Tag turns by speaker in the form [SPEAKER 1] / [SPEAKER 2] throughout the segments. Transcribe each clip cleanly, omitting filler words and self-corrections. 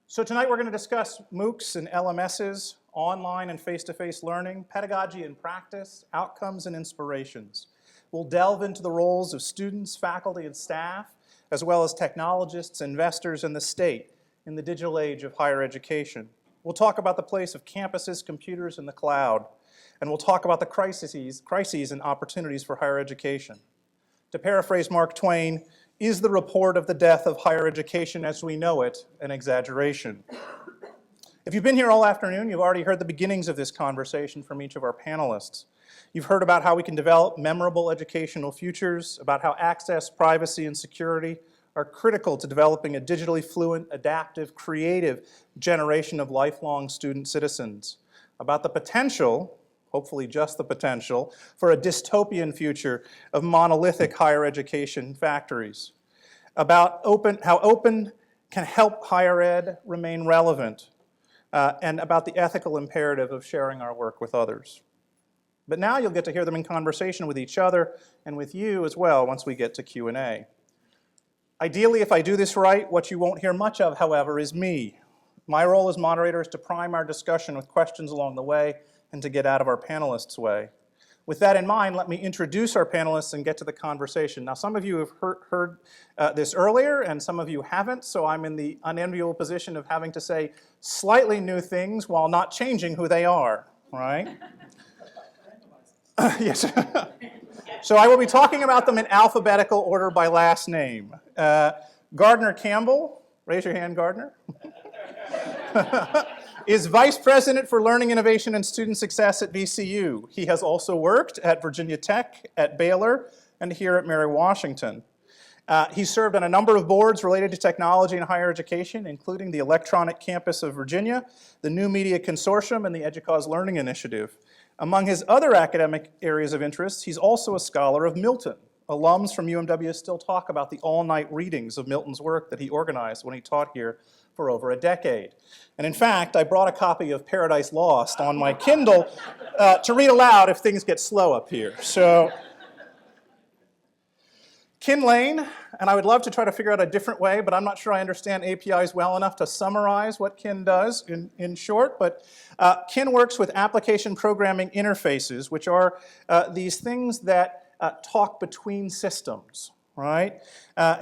[SPEAKER 1] So tonight we're going to discuss MOOCs and LMSs, online and face-to-face learning, pedagogy and practice, outcomes and inspirations. We'll delve into the roles of students, faculty, and staff, as well as technologists, investors, and the state in the digital age of higher education. We'll talk about the place of campuses, computers, and the cloud. And we'll talk about the crises and opportunities for higher education. To paraphrase Mark Twain, is the report of the death of higher education as we know it an exaggeration? If you've been here all afternoon, you've already heard the beginnings of this conversation from each of our panelists. You've heard about how we can develop memorable educational futures, about how access, privacy, and security are critical to developing a digitally fluent, adaptive, creative generation of lifelong student citizens, about the potential, hopefully just the potential, for a dystopian future of monolithic higher education factories, about how open can help higher ed remain relevant, and about the ethical imperative of sharing our work with others. But now you'll get to hear them in conversation with each other and with you as well once we get to Q&A. Ideally, if I do this right, what you won't hear much of, however, is me. My role as moderator is to prime our discussion with questions along the way and to get out of our panelists' way. With that in mind, let me introduce our panelists and get to the conversation. Now, some of you have heard this earlier, and some of you haven't, so I'm in the unenviable position of having to say slightly new things while not changing who they are, right? Yes. So I will be talking about them in alphabetical order by last name. Gardner Campbell, raise your hand, Gardner. Is Vice President for Learning Innovation and Student Success at VCU. He has also worked at Virginia Tech, at Baylor, and here at Mary Washington. He served on a number of boards related to technology and higher education, including the Electronic Campus of Virginia, the New Media Consortium, and the EDUCAUSE Learning Initiative. Among his other academic areas of interest, he's also a scholar of Milton. Alums from UMW still talk about the all-night readings of Milton's work that he organized when he taught here for over a decade. And in fact, I brought a copy of Paradise Lost on my Kindle to read aloud if things get slow up here. So, Kin Lane, and I would love to try to figure out a different way, but I'm not sure I understand APIs well enough to summarize what Kin does in short, but Kin works with application programming interfaces, which are these things that talk between systems, right?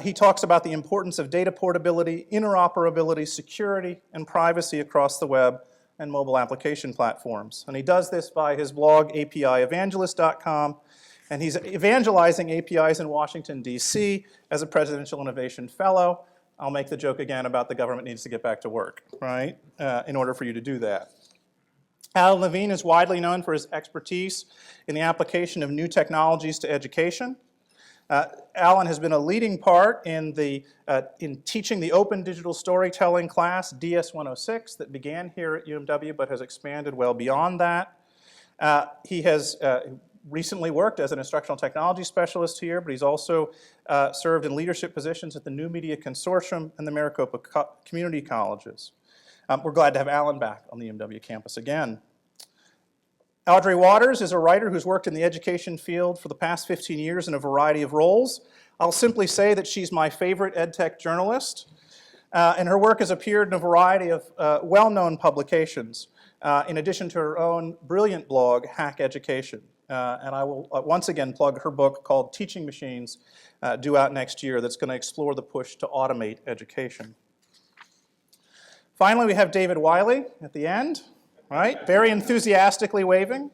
[SPEAKER 1] He talks about the importance of data portability, interoperability, security, and privacy across the web and mobile application platforms. And he does this by his blog, apievangelist.com, and he's evangelizing APIs in Washington, D.C. as a Presidential Innovation Fellow. I'll make the joke again about the government needs to get back to work, right, in order for you to do that. Alan Levine is widely known for his expertise in the application of new technologies to education. Alan has been a leading part in teaching the open digital storytelling class, DS-106, that began here at UMW but has expanded well beyond that. He has recently worked as an instructional technology specialist here, but he's also served in leadership positions at the New Media Consortium and the Maricopa Community Colleges. We're glad to have Alan back on the UMW campus again. Audrey Waters is a writer who's worked in the education field for the past 15 years in a variety of roles. I'll simply say that she's my favorite edtech journalist, and her work has appeared in a variety of well-known publications, in addition to her own brilliant blog, Hack Education. And I will once again plug her book called Teaching Machines, due out next year, that's going to explore the push to automate education. Finally, we have David Wiley at the end, right? Very enthusiastically waving.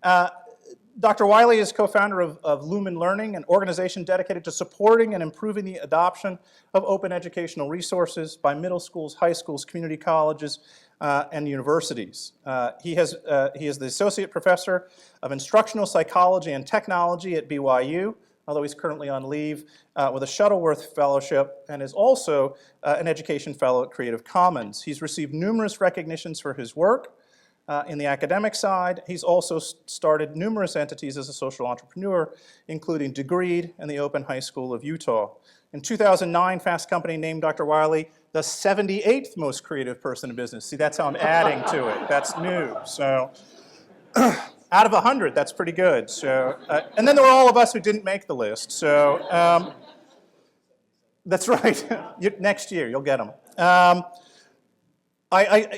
[SPEAKER 1] Dr. Wiley is co-founder of Lumen Learning, an organization dedicated to supporting and improving the adoption of open educational resources by middle schools, high schools, community colleges, and universities. He is the Associate Professor of Instructional Psychology and Technology at BYU, although he's currently on leave, with a Shuttleworth Fellowship, and is also an Education Fellow at Creative Commons. He's received numerous recognitions for his work in the academic side. He's also started numerous entities as a social entrepreneur, including Degreed and the Open High School of Utah. In 2009, Fast Company named Dr. Wiley the 78th most creative person in business. See, that's how I'm adding to it. That's new. So out of 100, that's pretty good. So, and then there were all of us who didn't make the list. So That's right. Next year, you'll get them.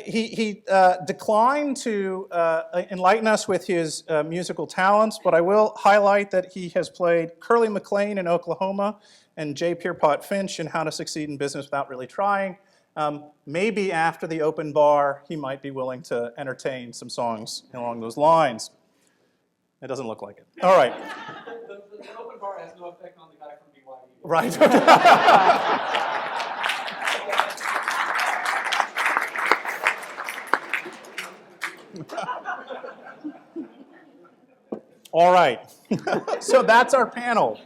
[SPEAKER 1] He declined to enlighten us with his musical talents, but I will highlight that he has played Curly McLean in Oklahoma and J. Pierpont Finch in How to Succeed in Business Without Really Trying. Maybe after the open bar, he might be willing to entertain some songs along those lines. It doesn't look like it. All right.
[SPEAKER 2] The open bar has no effect on the guy from BYU.
[SPEAKER 1] Right. All right. So that's our panel.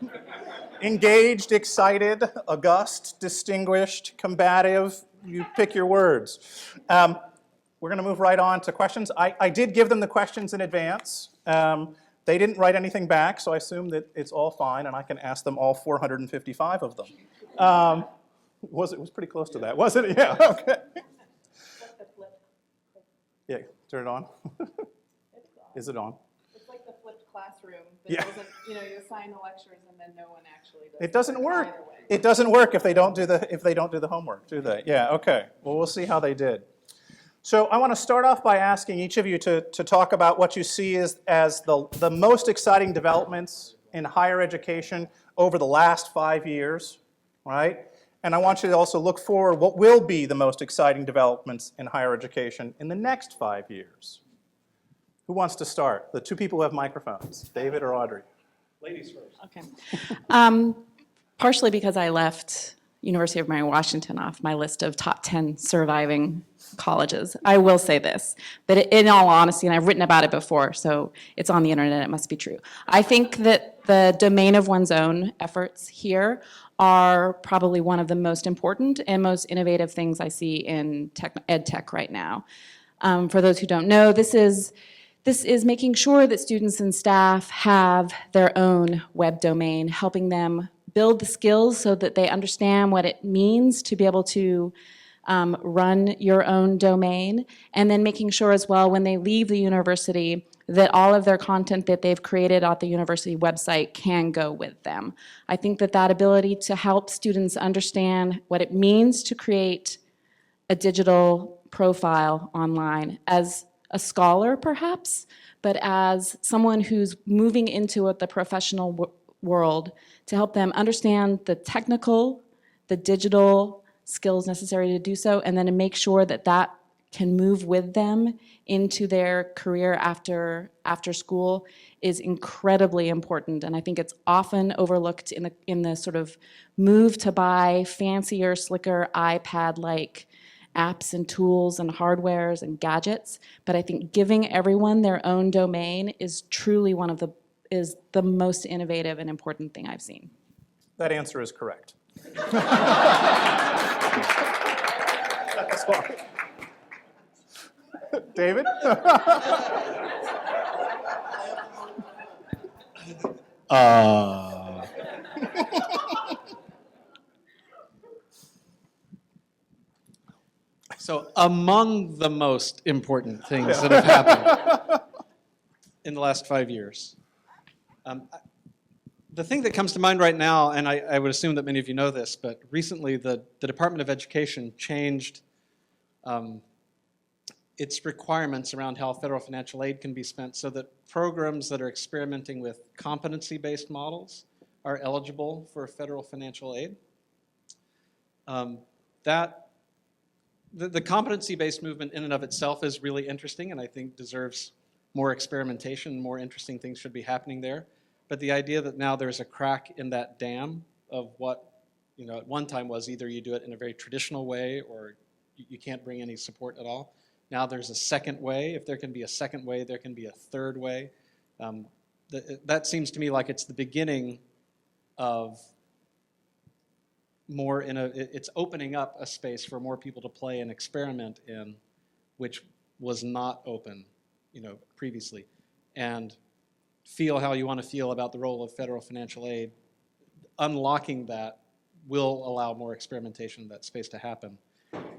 [SPEAKER 1] Engaged, excited, august, distinguished, combative. You pick your words. We're going to move right on to questions. I did give them the questions in advance. They didn't write anything back, so I assume that it's all fine, and I can ask them all 455 of them. It was pretty close to that, wasn't it? Yeah, okay. Yeah, turn it on. Is it on?
[SPEAKER 3] It's like the flipped classroom.
[SPEAKER 1] Yeah.
[SPEAKER 3] You assign the lectures and then no one actually does.
[SPEAKER 1] It doesn't work. It doesn't work if they don't do the homework, do they? Yeah, okay. Well, we'll see how they did. So I want to start off by asking each of you to talk about what you see as the most exciting developments in higher education over the last 5 years, right? And I want you to also look forward what will be the most exciting developments in higher education in the next 5 years. Who wants to start? The two people who have microphones, David or Audrey?
[SPEAKER 2] Ladies first.
[SPEAKER 3] Okay. Partially because I left University of Mary Washington off my list of top 10 surviving colleges. I will say this, but in all honesty, and I've written about it before, so it's on the internet, it must be true. I think that the domain of one's own efforts here are probably one of the most important and most innovative things I see in ed tech right now. For those who don't know, this is making sure that students and staff have their own web domain, helping them build the skills so that they understand what it means to be able to run your own domain, and then making sure as well when they leave the university that all of their content that they've created at the university website can go with them. I think that ability to help students understand what it means to create a digital profile online as a scholar perhaps, but as someone who's moving into the professional world, to help them understand the technical, the digital skills necessary to do so, and then to make sure that that can move with them into their career after school is incredibly important. And I think it's often overlooked in the sort of move to buy fancier, slicker iPad-like apps and tools and hardwares and gadgets. But I think giving everyone their own domain is truly is the most innovative and important thing I've seen.
[SPEAKER 1] That answer is correct. Sorry. David?
[SPEAKER 2] So among the most important things that have happened in the last 5 years, the thing that comes to mind right now, and I would assume that many of you know this, but recently the Department of Education changed its requirements around how federal financial aid can be spent so that programs that are experimenting with competency-based models are eligible for federal financial aid. The competency-based movement in and of itself is really interesting and I think deserves more experimentation, more interesting things should be happening there. But the idea that now there's a crack in that dam of what, at one time was either you do it in a very traditional way or you can't bring any support at all. Now there's a second way. If there can be a second way, there can be a third way. That seems to me like it's the beginning of more it's opening up a space for more people to play and experiment in, which was not open, previously. And feel how you want to feel about the role of federal financial aid. Unlocking that will allow more experimentation in that space to happen.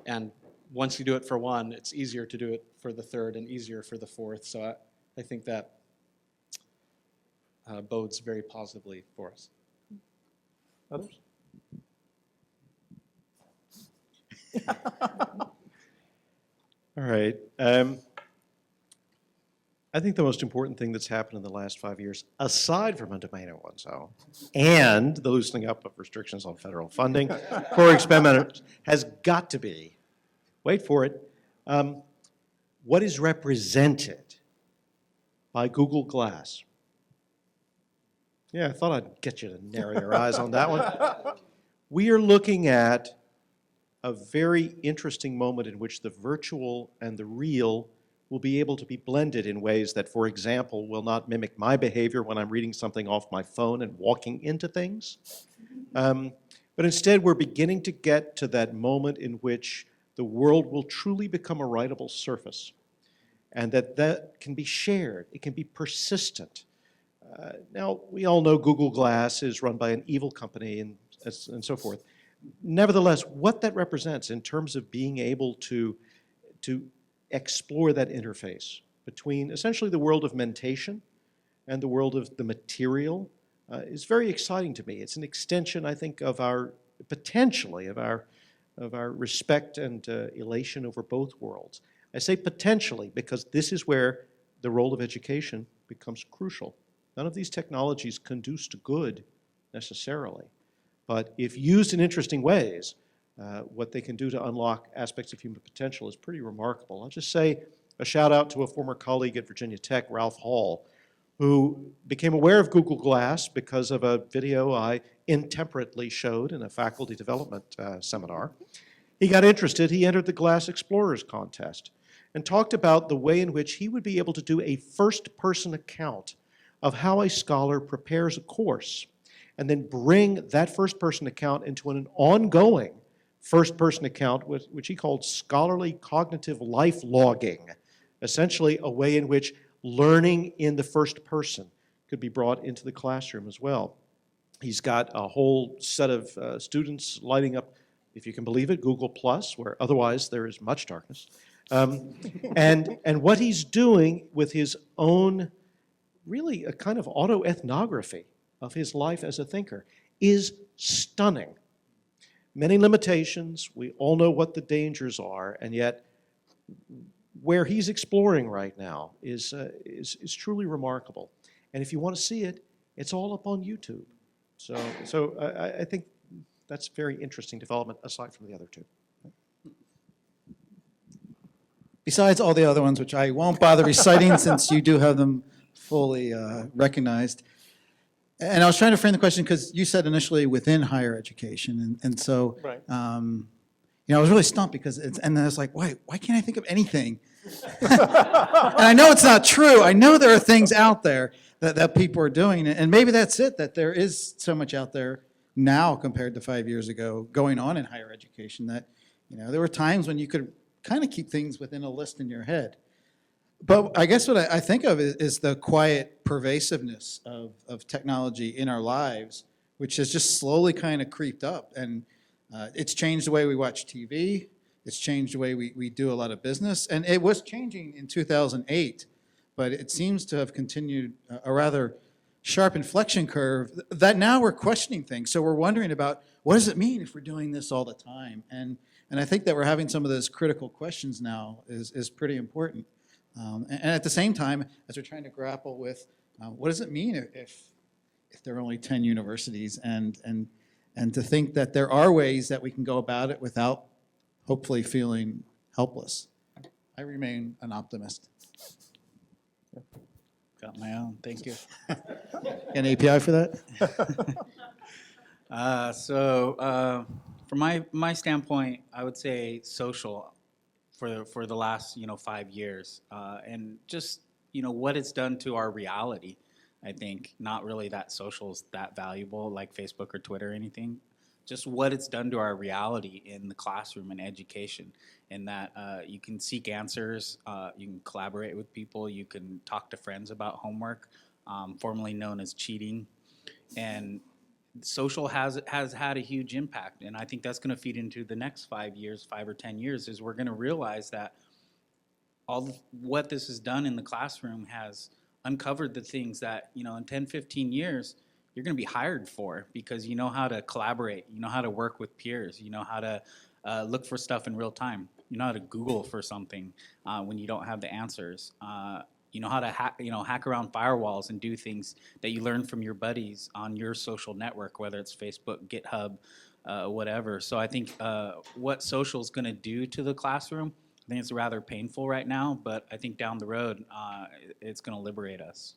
[SPEAKER 2] And once you do it for one, it's easier to do it for the third and easier for the fourth. So I think that bodes very positively for us.
[SPEAKER 1] Others?
[SPEAKER 4] All right. I think the most important thing that's happened in the last 5 years, aside from a domain of one's own, and the loosening up of restrictions on federal funding for experimenters, has got to be, wait for it, what is represented by Google Glass. Yeah, I thought I'd get you to narrow your eyes on that one. We are looking at a very interesting moment in which the virtual and the real will be able to be blended in ways that, for example, will not mimic my behavior when I'm reading something off my phone and walking into things. But instead, we're beginning to get to that moment in which the world will truly become a writable surface, and that can be shared, it can be persistent. Now, we all know Google Glass is run by an evil company and so forth. Nevertheless, what that represents in terms of being able to explore that interface between essentially the world of mentation and the world of the material is very exciting to me. It's an extension, I think, of our, potentially, of our respect and elation over both worlds. I say potentially because this is where the role of education becomes crucial. None of these technologies conduce to good necessarily, but if used in interesting ways, what they can do to unlock aspects of human potential is pretty remarkable. I'll just say a shout out to a former colleague at Virginia Tech, Ralph Hall, who became aware of Google Glass because of a video I intemperately showed in a faculty development seminar. He got interested, he entered the Glass Explorers contest and talked about the way in which he would be able to do a first-person account of how a scholar prepares a course and then bring that first-person account into an ongoing first-person account, which he called scholarly cognitive life logging, essentially a way in which learning in the first person could be brought into the classroom as well. He's got a whole set of students lighting up, if you can believe it, Google+, where otherwise there is much darkness. And what he's doing with his own, really a kind of autoethnography of his life as a thinker is stunning. Many limitations, we all know what the dangers are, and yet where he's exploring right now is truly remarkable. And if you want to see it, it's all up on YouTube. So I think that's a very interesting development aside from the other two.
[SPEAKER 5] Besides all the other ones, which I won't bother reciting since you do have them fully recognized. And I was trying to frame the question because you said initially within higher education. And so,
[SPEAKER 1] Right.
[SPEAKER 5] I was really stumped because and I was like, why can't I think of anything? And I know it's not true. I know there are things out there that people are doing. And maybe that's it, that there is so much out there now compared to 5 years ago going on in higher education that, there were times when you could kind of keep things within a list in your head. But I guess what I think of is the quiet pervasiveness of technology in our lives, which has just slowly kind of creeped up. And it's changed the way we watch TV. It's changed the way we do a lot of business. And it was changing in 2008, but it seems to have continued a rather sharp inflection curve that now we're questioning things. So we're wondering about what does it mean if we're doing this all the time? And I think that we're having some of those critical questions now is pretty important. And at the same time, as we're trying to grapple with what does it mean if there are only 10 universities and to think that there are ways that we can go about it without hopefully feeling helpless. I remain an optimist.
[SPEAKER 6] Got my own, thank you.
[SPEAKER 5] An API for that?
[SPEAKER 6] From my standpoint, I would say social for the last 5 years, and just what it's done to our reality. I think not really that social's that valuable like Facebook or Twitter or anything. Just what it's done to our reality in the classroom and education, in that you can seek answers, you can collaborate with people, you can talk to friends about homework, formerly known as cheating, and social has had a huge impact. And I think that's going to feed into the next 5 years, 5 or 10 years, is we're going to realize that what this has done in the classroom has uncovered the things that in 10, 15 years, you're going to be hired for, because you know how to collaborate, you know how to work with peers, you know how to look for stuff in real time. You know how to Google for something when you don't have the answers. You know how to hack around firewalls and do things that you learn from your buddies on your social network, whether it's Facebook, GitHub, whatever. So I think what social is going to do to the classroom, I think it's rather painful right now, but I think down the road, it's going to liberate us.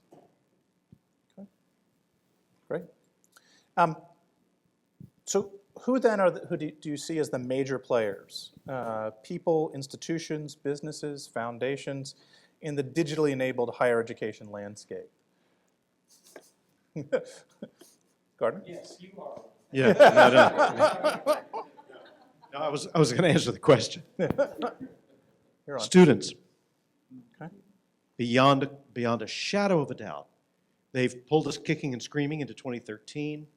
[SPEAKER 1] Great. So who then who do you see as the major players? People, institutions, businesses, foundations in the digitally enabled higher education landscape? Gardner?
[SPEAKER 2] Yes, you are.
[SPEAKER 4] Yeah, no. No, I was going to answer the question.
[SPEAKER 1] You're on.
[SPEAKER 4] Students,
[SPEAKER 1] Okay.
[SPEAKER 4] beyond a shadow of a doubt, they've pulled us kicking and screaming into 2013.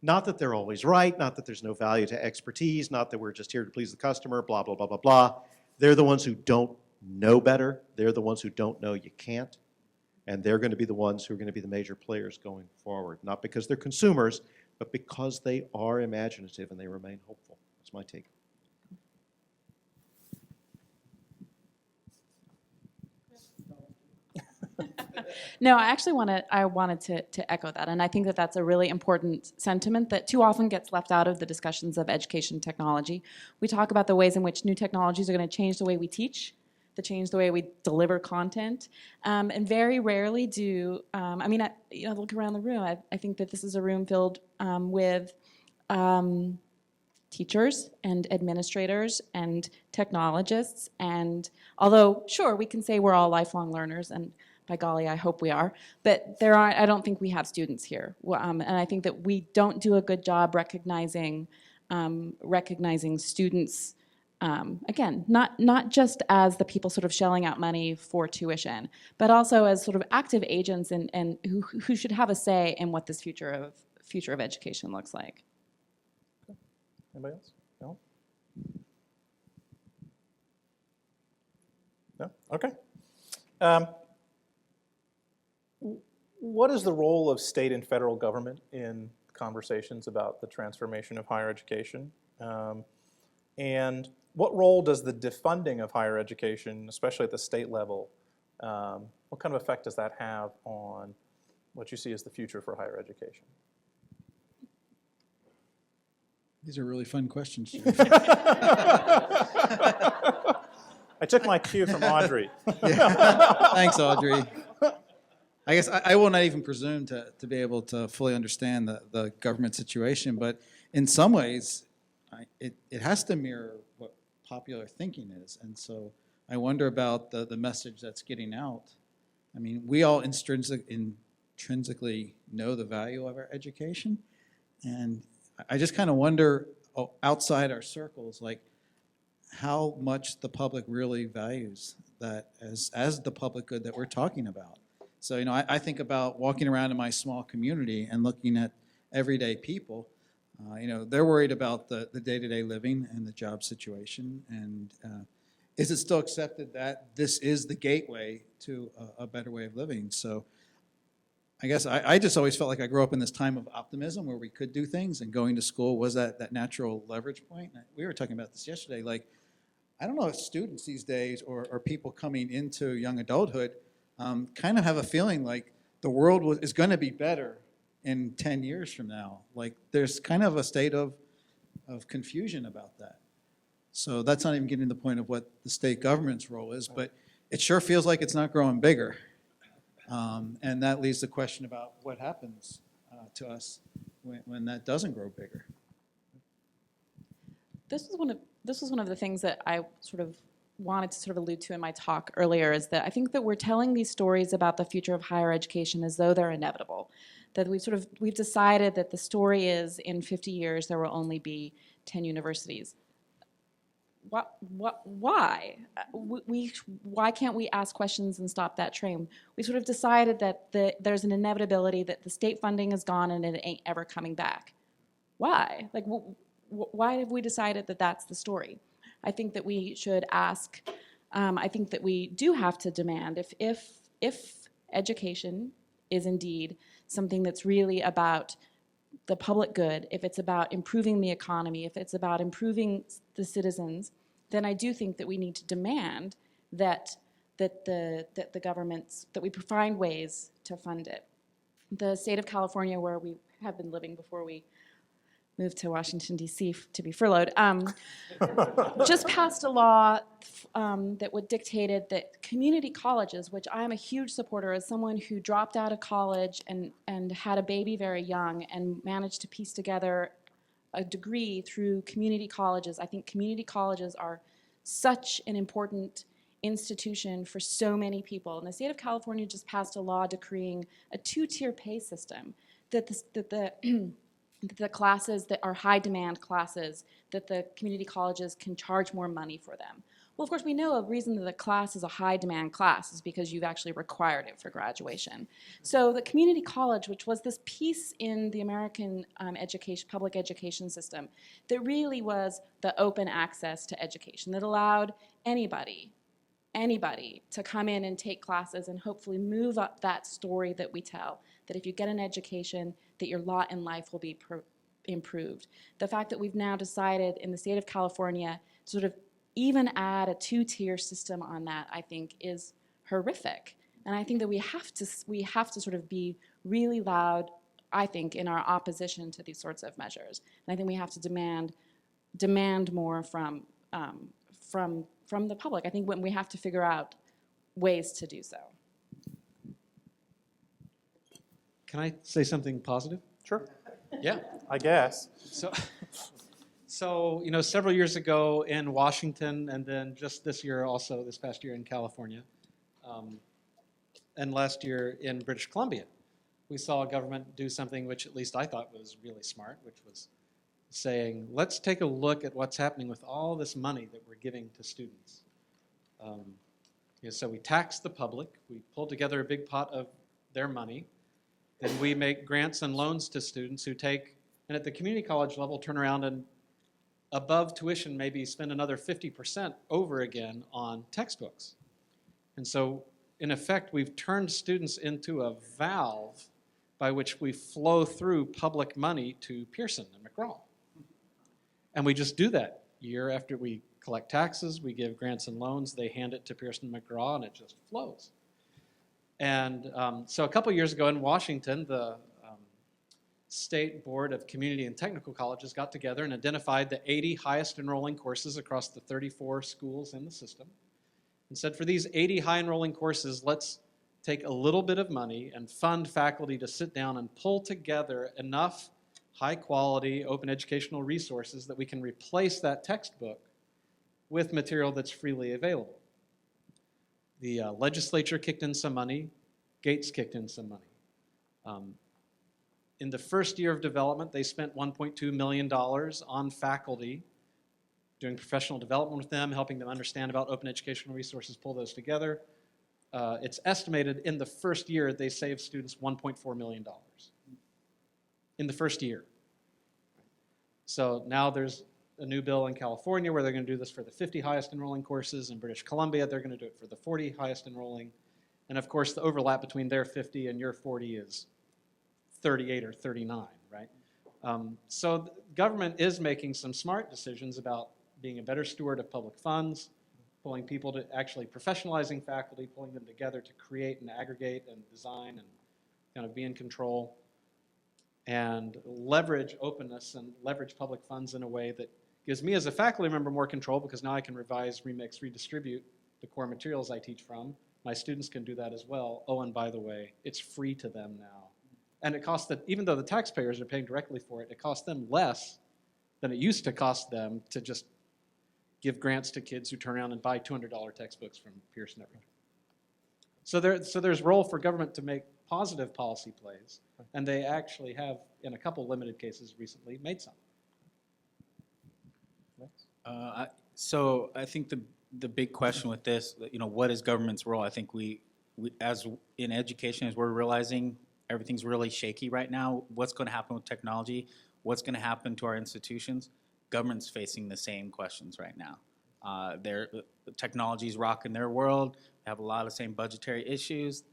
[SPEAKER 4] Not that they're always right, not that there's no value to expertise, not that we're just here to please the customer, blah, blah, blah, blah, blah. They're the ones who don't know better. They're the ones who don't know you can't. And they're going to be the ones who are going to be the major players going forward. Not because they're consumers, but because they are imaginative and they remain hopeful. That's my take.
[SPEAKER 3] No, I wanted to echo that, and I think that that's a really important sentiment that too often gets left out of the discussions of education technology. We talk about the ways in which new technologies are going to change the way we teach, to change the way we deliver content, and very rarely do. Look around the room. I think that this is a room filled with teachers and administrators and technologists, and although sure we can say we're all lifelong learners, and by golly, I hope we are. But I don't think we have students here. And I think that we don't do a good job recognizing students, again, not just as the people sort of shelling out money for tuition, but also as sort of active agents and who should have a say in what this future of education looks like.
[SPEAKER 1] Anybody else? No? No? Okay. What is the role of state and federal government in conversations about the transformation of higher education? And what role does the defunding of higher education, especially at the state level, what kind of effect does that have on what you see as the future for higher education?
[SPEAKER 5] These are really fun questions.
[SPEAKER 1] I took my cue from Audrey.
[SPEAKER 5] Thanks, Audrey. I guess I will not even presume to be able to fully understand the government situation, but in some ways, it has to mirror what popular thinking is. And so I wonder about the message that's getting out. I mean, we all intrinsically know the value of our education, and I just kind of wonder outside our circles, like how much the public really values that as the public good that we're talking about. So, I think about walking around in my small community and looking at everyday people. They're worried about the day-to-day living and the job situation. And is it still accepted that this is the gateway to a better way of living? So I guess I just always felt like I grew up in this time of optimism where we could do things, and going to school was that natural leverage point. We were talking about this yesterday. Like, I don't know if students these days or people coming into young adulthood kind of have a feeling like the world is going to be better in 10 years from now. Like, there's kind of a state of confusion about that. So that's not even getting to the point of what the state government's role is, but it sure feels like it's not growing bigger. And that leaves the question about what happens to us when that doesn't grow bigger.
[SPEAKER 3] This was one of the things that I sort of wanted to sort of allude to in my talk earlier, is that I think that we're telling these stories about the future of higher education as though they're inevitable. That we've decided that the story is in 50 years there will only be 10 universities. Why? Why can't we ask questions and stop that train? We sort of decided that there's an inevitability that the state funding is gone and it ain't ever coming back. Why? Like, why have we decided that that's the story? I think that we should ask, I think that we do have to demand if education is indeed something that's really about the public good, if it's about improving the economy, if it's about improving the citizens, then I do think that we need to demand that the governments, that we find ways to fund it. The state of California, where we have been living before we moved to Washington, D.C. To be furloughed, just passed a law that would dictated that community colleges, which I am a huge supporter as someone who dropped out of college and had a baby very young and managed to piece together a degree through community colleges. I think community colleges are such an important institution for so many people. And the state of California just passed a law decreeing a two-tier pay system, that the classes that are high demand classes, that the community colleges can charge more money for them. Well, of course, we know a reason that a class is a high demand class is because you've actually required it for graduation. So the community college, which was this piece in the American public education system that really was the open access to education, that allowed anybody to come in and take classes and hopefully move up that story that we tell, that if you get an education, that your lot in life will be improved. The fact that we've now decided in the state of California to sort of even add a two-tier system on that, I think, is horrific. And I think that we have to sort of be really loud, I think, in our opposition to these sorts of measures. And I think we have to demand more from the public. I think when we have to figure out ways to do so.
[SPEAKER 2] Can I say something positive?
[SPEAKER 1] Sure,
[SPEAKER 2] Yeah.
[SPEAKER 1] I guess.
[SPEAKER 2] So several years ago in Washington, and then just this year also, this past year in California, and last year in British Columbia, we saw a government do something which at least I thought was really smart, which was saying, let's take a look at what's happening with all this money that we're giving to students. So we tax the public, we pull together a big pot of their money, and we make grants and loans to students who take, and at the community college level, turn around and above tuition maybe spend another 50% over again on textbooks. And so in effect, we've turned students into a valve by which we flow through public money to Pearson and McGraw. And we just do that year after we collect taxes, we give grants and loans, they hand it to Pearson and McGraw, and it just flows. And so a couple years ago in Washington, the State Board of Community and Technical Colleges got together and identified the 80 highest enrolling courses across the 34 schools in the system and said, for these 80 high enrolling courses, let's take a little bit of money and fund faculty to sit down and pull together enough high quality open educational resources that we can replace that textbook with material that's freely available. The legislature kicked in some money, Gates kicked in some money. In the first year of development, they spent $1.2 million on faculty, doing professional development with them, helping them understand about open educational resources, pull those together. It's estimated in the first year they saved students $1.4 million. In the first year. So now there's a new bill in California where they're going to do this for the 50 highest enrolling courses. In British Columbia, they're going to do it for the 40 highest enrolling. And of course, the overlap between their 50 and your 40 is 38 or 39, right? So the government is making some smart decisions about being a better steward of public funds, pulling people to actually professionalizing faculty, pulling them together to create and aggregate and design and kind of be in control, and leverage openness and leverage public funds in a way that gives me as a faculty member more control, because now I can revise, remix, redistribute the core materials I teach from. My students can do that as well. Oh, and by the way, it's free to them now. And it costs them, even though the taxpayers are paying directly for it, it costs them less than it used to cost them to just give grants to kids who turn around and buy $200 textbooks from Pearson every year. So there's role for government to make positive policy plays, and they actually have, in a couple limited cases recently, made some.
[SPEAKER 6] So I think the big question with this, what is government's role? I think we as in education, as we're realizing everything's really shaky right now. What's going to happen with technology? What's going to happen to our institutions? Government's facing the same questions right now. Technology's rocking their world. They have a lot of the same budgetary issues.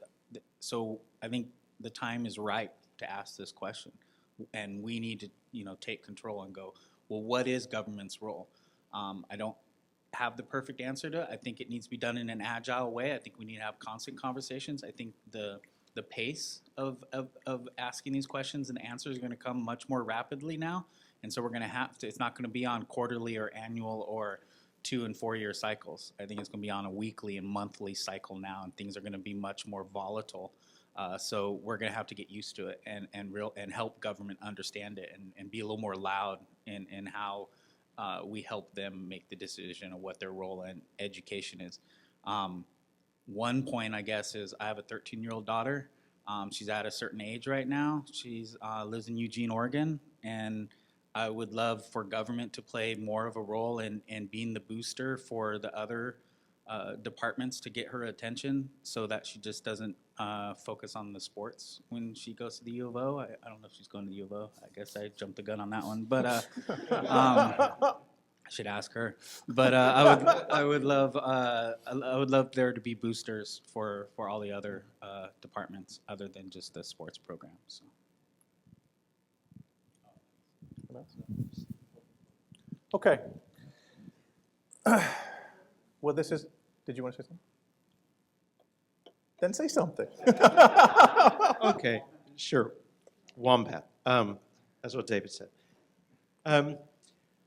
[SPEAKER 6] So I think the time is right to ask this question. and we need to, take control and go, well, what is government's role? I don't have the perfect answer to it. I think it needs to be done in an agile way. I think we need to have constant conversations. I think the pace of asking these questions and answers are going to come much more rapidly now. And so we're going to have to, it's not going to be on quarterly or annual or 2 and 4 year cycles. I think it's going to be on a weekly and monthly cycle now, and things are going to be much more volatile. So we're going to have to get used to it and help government understand it and be a little more loud in how we help them make the decision of what their role in education is. One point, I guess, is I have a 13-year-old daughter. She's at a certain age right now. She's lives in Eugene, Oregon, and I would love for government to play more of a role in being the booster for the other departments to get her attention, so that she just doesn't focus on the sports when she goes to the U of O. I don't know if she's going to the U of O. I guess I jumped the gun on that one, but I should ask her. But I would love there to be boosters for all the other departments other than just the sports programs. So.
[SPEAKER 1] Okay. Well, this is, did you want to say something? Then say something.
[SPEAKER 4] Okay, sure. Wombat. That's what David said.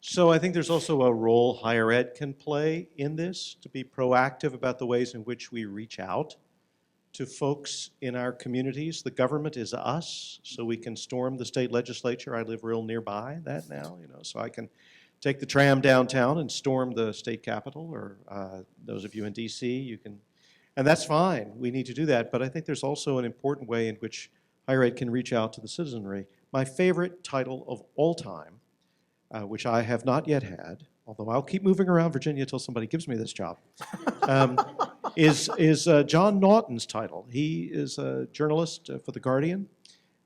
[SPEAKER 4] So I think there's also a role higher ed can play in this, to be proactive about the ways in which we reach out to folks in our communities. The government is us, so we can storm the state legislature. I live real nearby that now, so I can take the tram downtown and storm the state capitol, or those of you in DC, you can, and that's fine. We need to do that, but I think there's also an important way in which higher ed can reach out to the citizenry. My favorite title of all time, which I have not yet had, although I'll keep moving around Virginia until somebody gives me this job, is John Naughton's title. He is a journalist for The Guardian,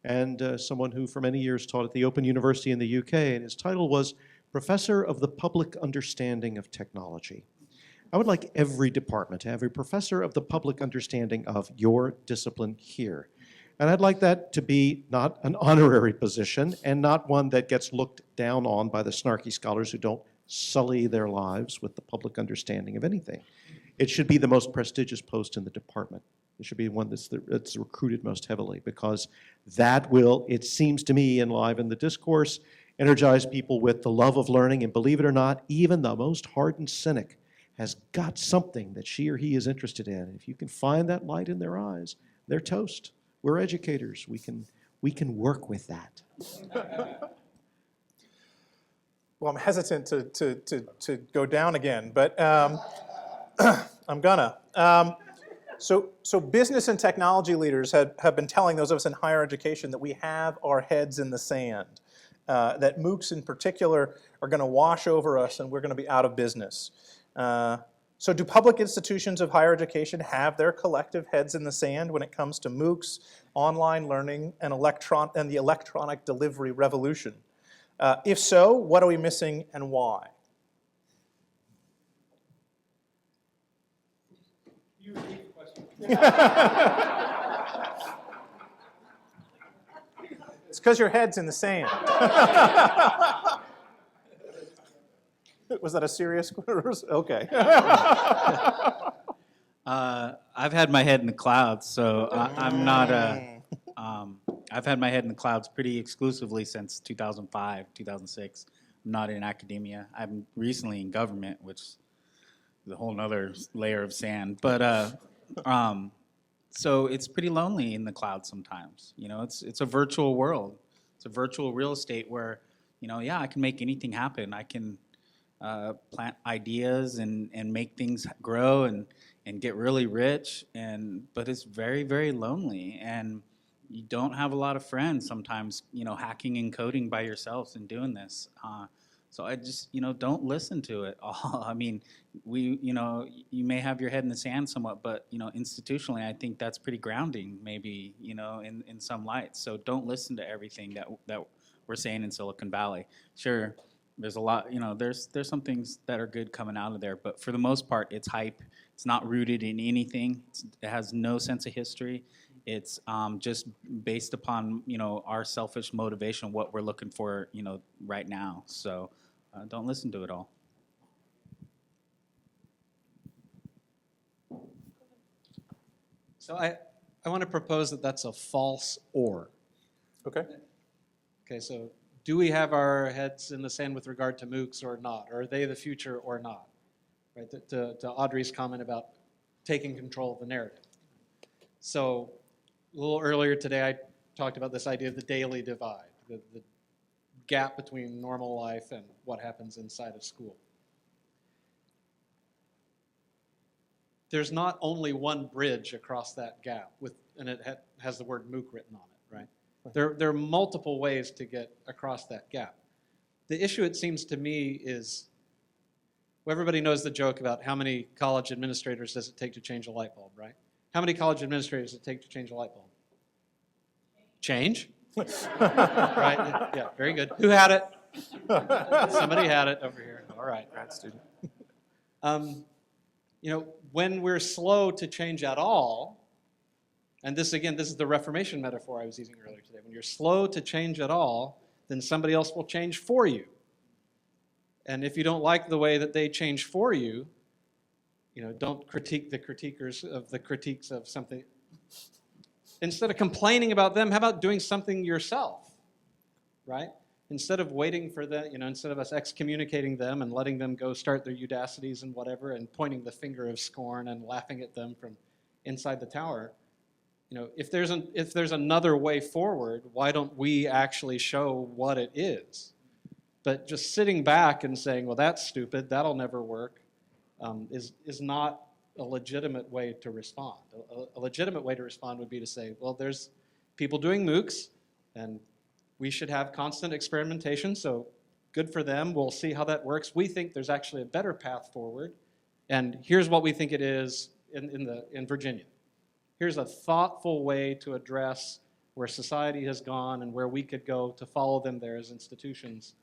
[SPEAKER 4] and someone who for many years taught at the Open University in the UK, and his title was Professor of the Public Understanding of Technology. I would like every department to have a professor of the public understanding of your discipline here. And I'd like that to be not an honorary position and not one that gets looked down on by the snarky scholars who don't sully their lives with the public understanding of anything. It should be the most prestigious post in the department. It should be one that's recruited most heavily, because that will, it seems to me, enliven the discourse, energize people with the love of learning, and believe it or not, even the most hardened cynic has got something that she or he is interested in. If you can find that light in their eyes, they're toast. We're educators. We can work with that.
[SPEAKER 1] Well, I'm hesitant to go down again, but I'm gonna. So business and technology leaders have been telling those of us in higher education that we have our heads in the sand, that MOOCs in particular are going to wash over us and we're going to be out of business. So do public institutions of higher education have their collective heads in the sand when it comes to MOOCs, online learning, and the electronic delivery revolution? If so, what are we missing and why?
[SPEAKER 2] You repeat the question.
[SPEAKER 1] It's because your head's in the sand. Was that a serious question? Okay.
[SPEAKER 6] I've had my head in the clouds, so I'm not I've had my head in the clouds pretty exclusively since 2005, 2006. I'm not in academia. I'm recently in government, which is a whole nother layer of sand. But so it's pretty lonely in the clouds sometimes. It's a virtual world. It's a virtual real estate where, yeah, I can make anything happen. I can plant ideas and make things grow and get really rich, but it's very, very lonely, and you don't have a lot of friends sometimes, hacking and coding by yourselves and doing this. So I just, don't listen to it all. I mean, you may have your head in the sand somewhat, but, institutionally, I think that's pretty grounding, maybe, in some light. So don't listen to everything that we're saying in Silicon Valley. Sure, there's a lot, there's some things that are good coming out of there, but for the most part, it's hype. It's not rooted in anything. It has no sense of history. It's just based upon, our selfish motivation, what we're looking for, right now. So don't listen to it all.
[SPEAKER 2] So I want to propose that that's a false or.
[SPEAKER 1] Okay.
[SPEAKER 2] Okay, so do we have our heads in the sand with regard to MOOCs or not? Or are they the future or not? Right, to Audrey's comment about taking control of the narrative. So a little earlier today, I talked about this idea of the daily divide, the gap between normal life and what happens inside of school. There's not only one bridge across that gap, and it has the word MOOC written on it, right? There are multiple ways to get across that gap. The issue, it seems to me, is well, everybody knows the joke about how many college administrators does it take to change a light bulb, right? How many college administrators does it take to change a light bulb? Change? Right? Yeah, very good. Who had it? Somebody had it over here. All right.
[SPEAKER 1] Grad student.
[SPEAKER 2] When we're slow to change at all, and this is the Reformation metaphor I was using earlier today. When you're slow to change at all, then somebody else will change for you. And if you don't like the way that they change for you, don't critique the critiquers of the critiques of something. Instead of complaining about them, how about doing something yourself, right? Instead of waiting for them, instead of us excommunicating them and letting them go start their Udacities and whatever and pointing the finger of scorn and laughing at them from inside the tower, if there's another way forward, why don't we actually show what it is? But just sitting back and saying, well, that's stupid, that'll never work, is not a legitimate way to respond. A legitimate way to respond would be to say, well, there's people doing MOOCs, and we should have constant experimentation, so good for them. We'll see how that works. We think there's actually a better path forward, and here's what we think it is in Virginia. Here's a thoughtful way to address where society has gone and where we could go to follow them there as institutions,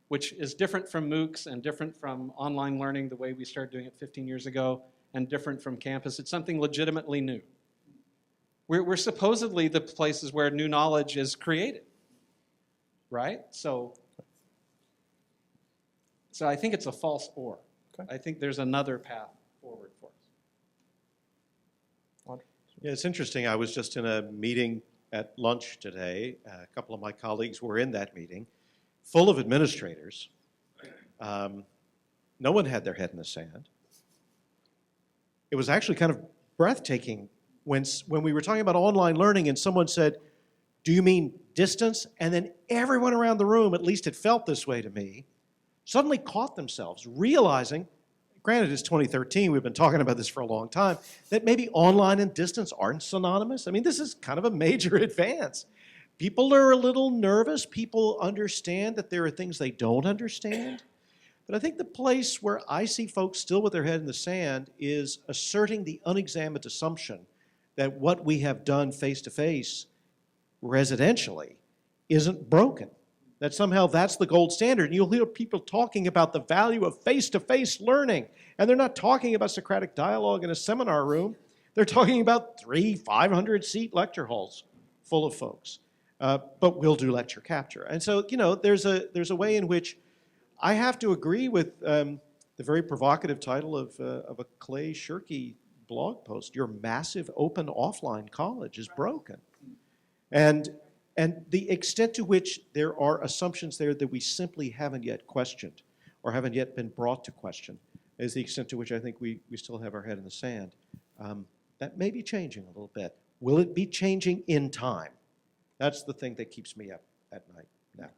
[SPEAKER 2] which is different from MOOCs and different from online learning the way we started doing it 15 years ago, and different from campus. It's something legitimately new. We're supposedly the places where new knowledge is created, right? So I think it's a false or.
[SPEAKER 1] Okay.
[SPEAKER 2] I think there's another path forward for us.
[SPEAKER 4] Yeah, it's interesting. I was just in a meeting at lunch today. A couple of my colleagues were in that meeting, full of administrators. No one had their head in the sand. It was actually kind of breathtaking when we were talking about online learning and someone said, do you mean distance? And then everyone around the room, at least it felt this way to me, suddenly caught themselves realizing, granted it's 2013, we've been talking about this for a long time, that maybe online and distance aren't synonymous. I mean, this is kind of a major advance. People are a little nervous. People understand that there are things they don't understand. But I think the place where I see folks still with their head in the sand is asserting the unexamined assumption that what we have done face-to-face residentially isn't broken, that somehow that's the gold standard. And you'll hear people talking about the value of face-to-face learning, and they're not talking about Socratic dialogue in a seminar room. They're talking about 500-seat lecture halls full of folks. But we'll do lecture capture. And so, there's a way in which I have to agree with the very provocative title of a Clay Shirky blog post. Your massive open offline college is broken. And the extent to which there are assumptions there that we simply haven't yet questioned or haven't yet been brought to question is the extent to which I think we still have our head in the sand. That may be changing a little bit. Will it be changing in time? That's the thing that keeps me up at night now.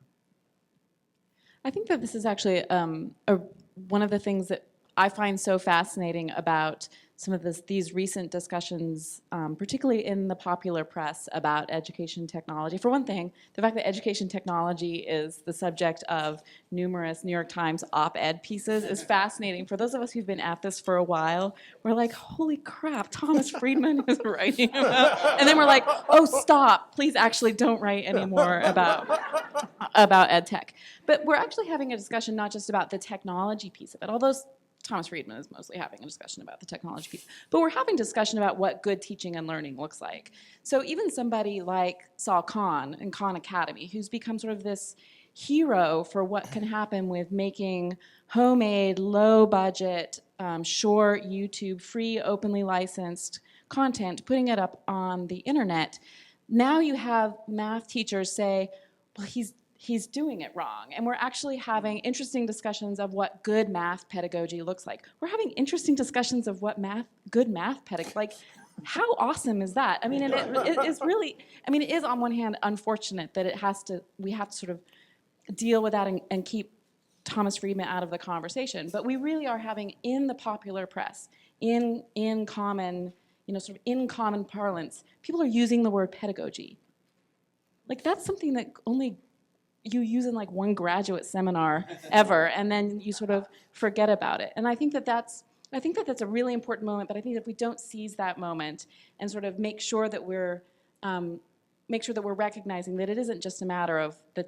[SPEAKER 3] I think that this is actually one of the things that I find so fascinating about some of these recent discussions, particularly in the popular press about education technology. For one thing, the fact that education technology is the subject of numerous New York Times op-ed pieces is fascinating. For those of us who've been at this for a while, we're like, holy crap, Thomas Friedman is writing about, and then we're like, oh, stop, please actually don't write anymore about ed tech. But we're actually having a discussion not just about the technology piece of it, although Thomas Friedman is mostly having a discussion about the technology piece, but we're having discussion about what good teaching and learning looks like. So even somebody like Saul Khan in Khan Academy, who's become sort of this hero for what can happen with making homemade, low budget, short YouTube, free, openly licensed content, putting it up on the internet. Now you have math teachers say, well, he's doing it wrong. And we're actually having interesting discussions of what good math pedagogy looks like. We're having interesting discussions of what good math pedagogy, like, how awesome is that? I mean, and it is really, I mean, it is on one hand unfortunate that we have to sort of deal with that and keep Thomas Friedman out of the conversation. But we really are having in the popular press, in common, sort of in common parlance, people are using the word pedagogy. Like, that's something that only you use in like one graduate seminar ever, and then you sort of forget about it. And I think that that's a really important moment, but I think if we don't seize that moment and sort of make sure that we're recognizing that it isn't just a matter of the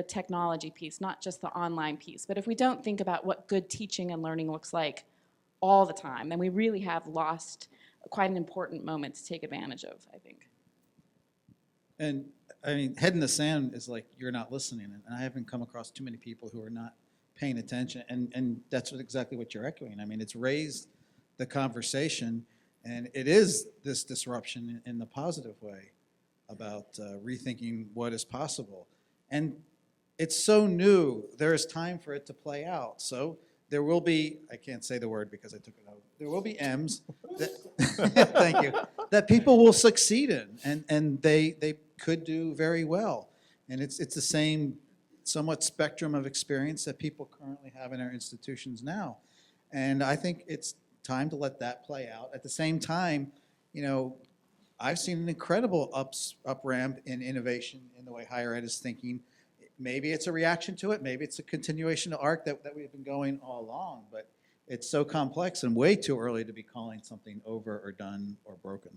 [SPEAKER 3] technology piece, not just the online piece, but if we don't think about what good teaching and learning looks like all the time, then we really have lost quite an important moment to take advantage of, I think.
[SPEAKER 5] And I mean, head in the sand is like you're not listening, and I haven't come across too many people who are not paying attention, and that's exactly what you're echoing. I mean, it's raised the conversation, and it is this disruption in the positive way about rethinking what is possible. And it's so new, there is time for it to play out. So there will be, I can't say the word because I took it out, there will be M's, that, thank you, that people will succeed in, and they could do very well. And it's the same somewhat spectrum of experience that people currently have in our institutions now. And I think it's time to let that play out. At the same time, I've seen an incredible up ramp in innovation in the way higher ed is thinking. Maybe it's a reaction to it. Maybe it's a continuation of arc that we've been going all along. But it's so complex and way too early to be calling something over or done or broken.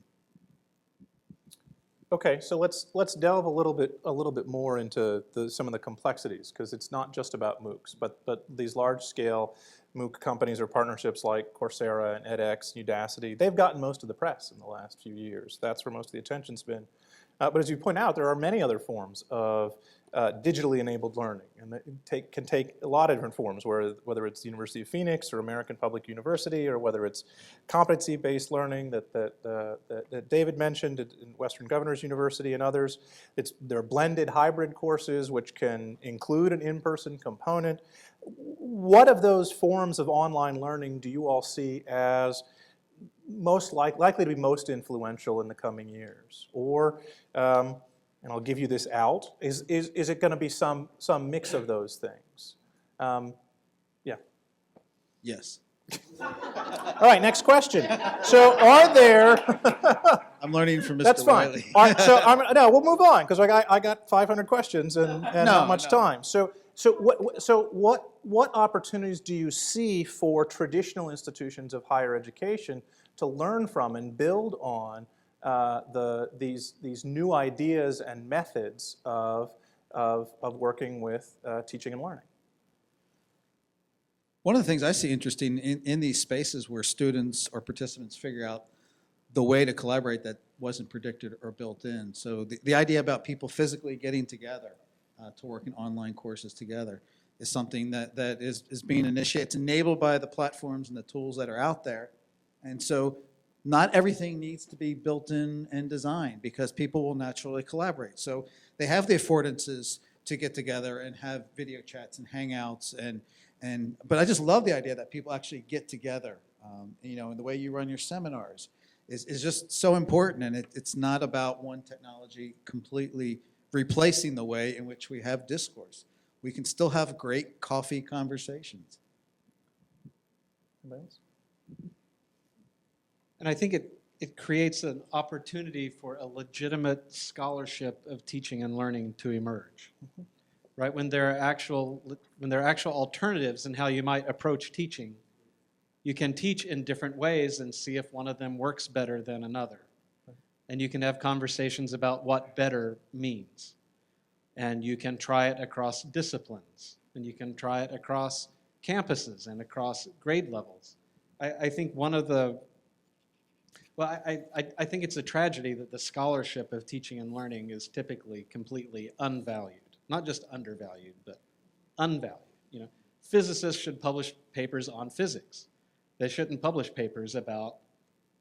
[SPEAKER 1] Okay, so let's delve a little bit more into some of the complexities, because it's not just about MOOCs, but these large-scale MOOC companies or partnerships like Coursera and edX, Udacity, they've gotten most of the press in the last few years. That's where most of the attention's been. But as you point out, there are many other forms of digitally enabled learning, and that can take a lot of different forms, whether it's the University of Phoenix or American Public University, or whether it's competency-based learning that David mentioned in Western Governors University and others. There are blended hybrid courses which can include an in-person component. What of those forms of online learning do you all see as most likely to be most influential in the coming years? Or, and I'll give you this out, is it going to be some mix of those things? Yeah.
[SPEAKER 5] Yes.
[SPEAKER 1] All right, next question. So are there...
[SPEAKER 5] I'm learning from Mr.
[SPEAKER 1] That's fine.
[SPEAKER 5] Wiley.
[SPEAKER 1] All right, so we'll move on, because I got 500 questions and not much time. So what opportunities do you see for traditional institutions of higher education to learn from and build on these new ideas and methods of working with teaching and learning?
[SPEAKER 5] One of the things I see interesting in these spaces where students or participants figure out the way to collaborate that wasn't predicted or built in. So the idea about people physically getting together to work in online courses together is something that is being initiated. It's enabled by the platforms and the tools that are out there. And so not everything needs to be built in and designed, because people will naturally collaborate. So they have the affordances to get together and have video chats and hangouts, but I just love the idea that people actually get together. And the way you run your seminars is just so important, and it's not about one technology completely replacing the way in which we have discourse. We can still have great coffee conversations.
[SPEAKER 1] Anybody else?
[SPEAKER 2] And I think it creates an opportunity for a legitimate scholarship of teaching and learning to emerge, right? When there are actual alternatives in how you might approach teaching, you can teach in different ways and see if one of them works better than another. And you can have conversations about what better means. And you can try it across disciplines, and you can try it across campuses and across grade levels. I think one of the, well, I think it's a tragedy that the scholarship of teaching and learning is typically completely unvalued. Not just undervalued, but unvalued. You know, physicists should publish papers on physics. They shouldn't publish papers about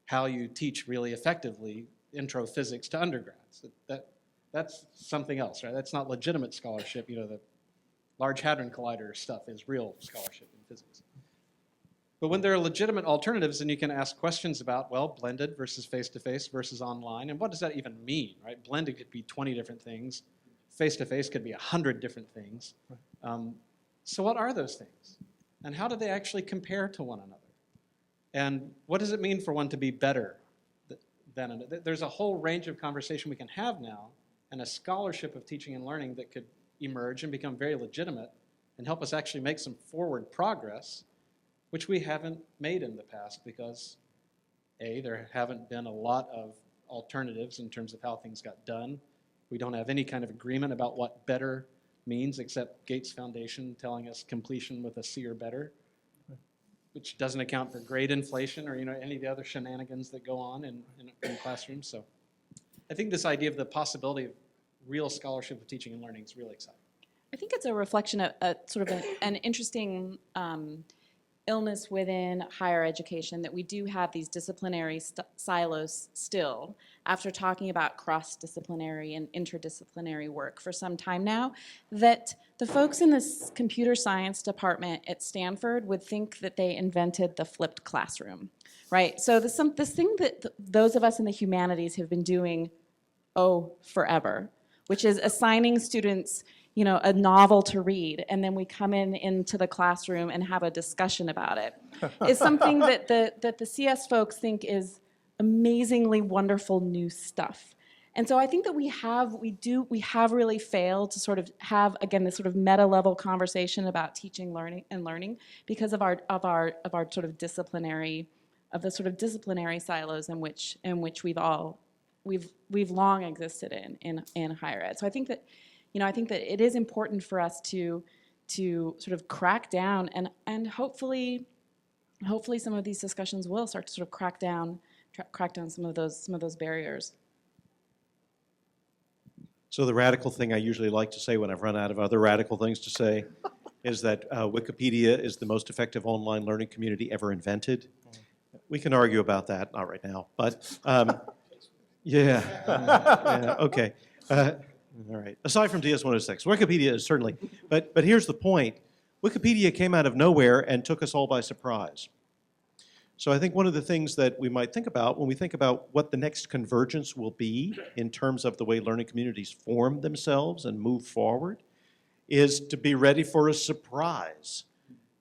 [SPEAKER 2] how you teach really effectively intro physics to undergrads. That's something else, right? That's not legitimate scholarship. You know, the Large Hadron Collider stuff is real scholarship in physics. But when there are legitimate alternatives, then you can ask questions about, well, blended versus face-to-face versus online, and what does that even mean, right? Blended could be 20 different things. Face-to-face could be 100 different things. So what are those things? And how do they actually compare to one another? And what does it mean for one to be better than another? There's a whole range of conversation we can have now, and a scholarship of teaching and learning that could emerge and become very legitimate and help us actually make some forward progress, which we haven't made in the past because, A, there haven't been a lot of alternatives in terms of how things got done. We don't have any kind of agreement about what better means except Gates Foundation telling us completion with a C or better, which doesn't account for grade inflation or any of the other shenanigans that go on in classrooms. So I think this idea of the possibility of real scholarship of teaching and learning is really exciting.
[SPEAKER 3] I think it's a reflection of sort of an interesting illness within higher education, that we do have these disciplinary silos still, after talking about cross-disciplinary and interdisciplinary work for some time now, that the folks in this computer science department at Stanford would think that they invented the flipped classroom, right? So this thing that those of us in the humanities have been doing, forever, which is assigning students a novel to read, and then we come into the classroom and have a discussion about it, is something that the CS folks think is amazingly wonderful new stuff. And so I think that we have really failed to sort of have, again, this sort of meta level conversation about teaching, learning because of our sort of disciplinary silos in which we've long existed in higher ed. So I think that it is important for us to sort of crack down, and hopefully some of these discussions will start to sort of crack down some of those barriers.
[SPEAKER 4] So the radical thing I usually like to say when I've run out of other radical things to say is that Wikipedia is the most effective online learning community ever invented. We can argue about that, not right now, but yeah, okay. All right. Aside from DS-106, Wikipedia is certainly, but here's the point. Wikipedia came out of nowhere and took us all by surprise. So I think one of the things that we might think about when we think about what the next convergence will be in terms of the way learning communities form themselves and move forward is to be ready for a surprise.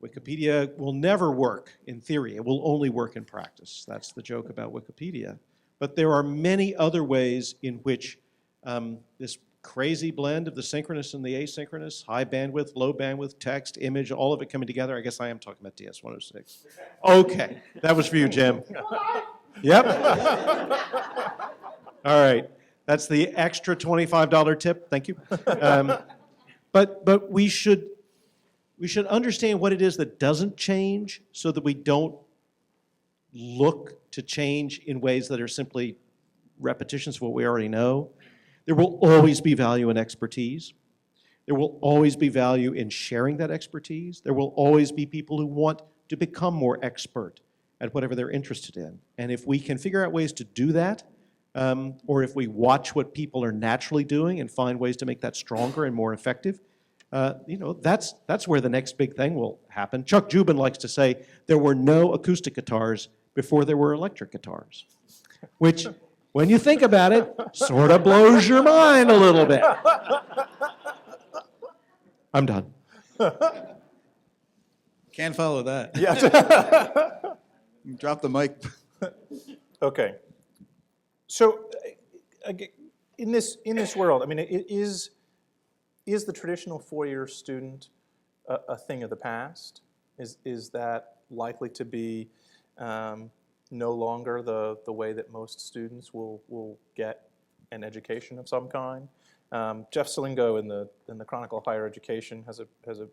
[SPEAKER 4] Wikipedia will never work in theory. It will only work in practice. That's the joke about Wikipedia. But there are many other ways in which this crazy blend of the synchronous and the asynchronous, high bandwidth, low bandwidth, text, image, all of it coming together. I guess I am talking about DS-106. Okay, that was for you, Jim. Yep. All right, that's the extra $25 tip. Thank you. But we should understand what it is that doesn't change so that we don't look to change in ways that are simply repetitions of what we already know. There will always be value in expertise. There will always be value in sharing that expertise. There will always be people who want to become more expert at whatever they're interested in. And if we can figure out ways to do that, or if we watch what people are naturally doing and find ways to make that stronger and more effective, that's where the next big thing will happen. Chuck Jubin likes to say there were no acoustic guitars before there were electric guitars, which, when you think about it, sort of blows your mind a little bit. I'm done.
[SPEAKER 5] Can't follow that.
[SPEAKER 1] Yeah.
[SPEAKER 5] Drop the mic.
[SPEAKER 1] Okay. So, in this world, I mean, is the traditional four-year student a thing of the past? Is that likely to be no longer the way that most students will get an education of some kind? Jeff McCLurken in the Chronicle of Higher Education has a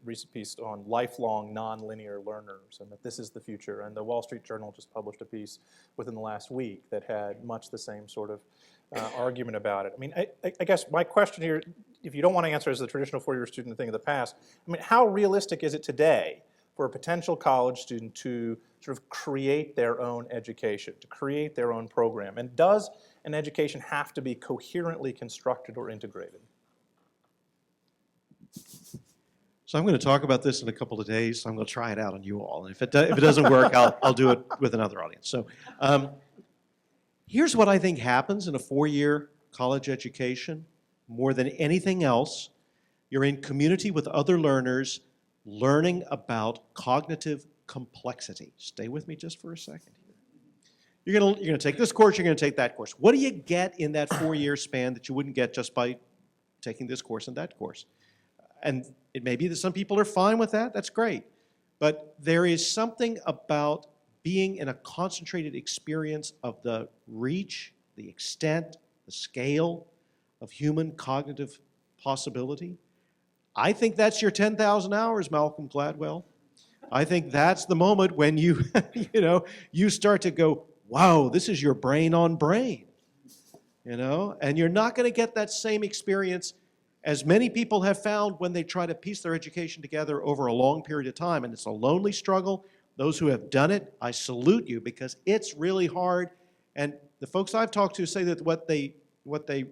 [SPEAKER 1] recent piece on lifelong nonlinear learners, and that this is the future. And the Wall Street Journal just published a piece within the last week that had much the same sort of argument about it. I mean, I guess my question here, if you don't want to answer as the traditional four-year student thing of the past, I mean, how realistic is it today for a potential college student to sort of create their own education, to create their own program? And does an education have to be coherently constructed or integrated?
[SPEAKER 4] So I'm going to talk about this in a couple of days, so I'm going to try it out on you all. And if it doesn't work, I'll do it with another audience. So here's what I think happens in a four-year college education. More than anything else, you're in community with other learners, learning about cognitive complexity. Stay with me just for a second here. You're gonna take this course, you're gonna take that course. What do you get in that four-year span that you wouldn't get just by taking this course and that course? And it may be that some people are fine with that, that's great. But there is something about being in a concentrated experience of the reach, the extent, the scale of human cognitive possibility. I think that's your 10,000 hours, Malcolm Gladwell. I think that's the moment when you, you start to go, wow, this is your brain on brain, and you're not going to get that same experience as many people have found when they try to piece their education together over a long period of time, and it's a lonely struggle. Those who have done it, I salute you, because it's really hard, and the folks I've talked to say that what they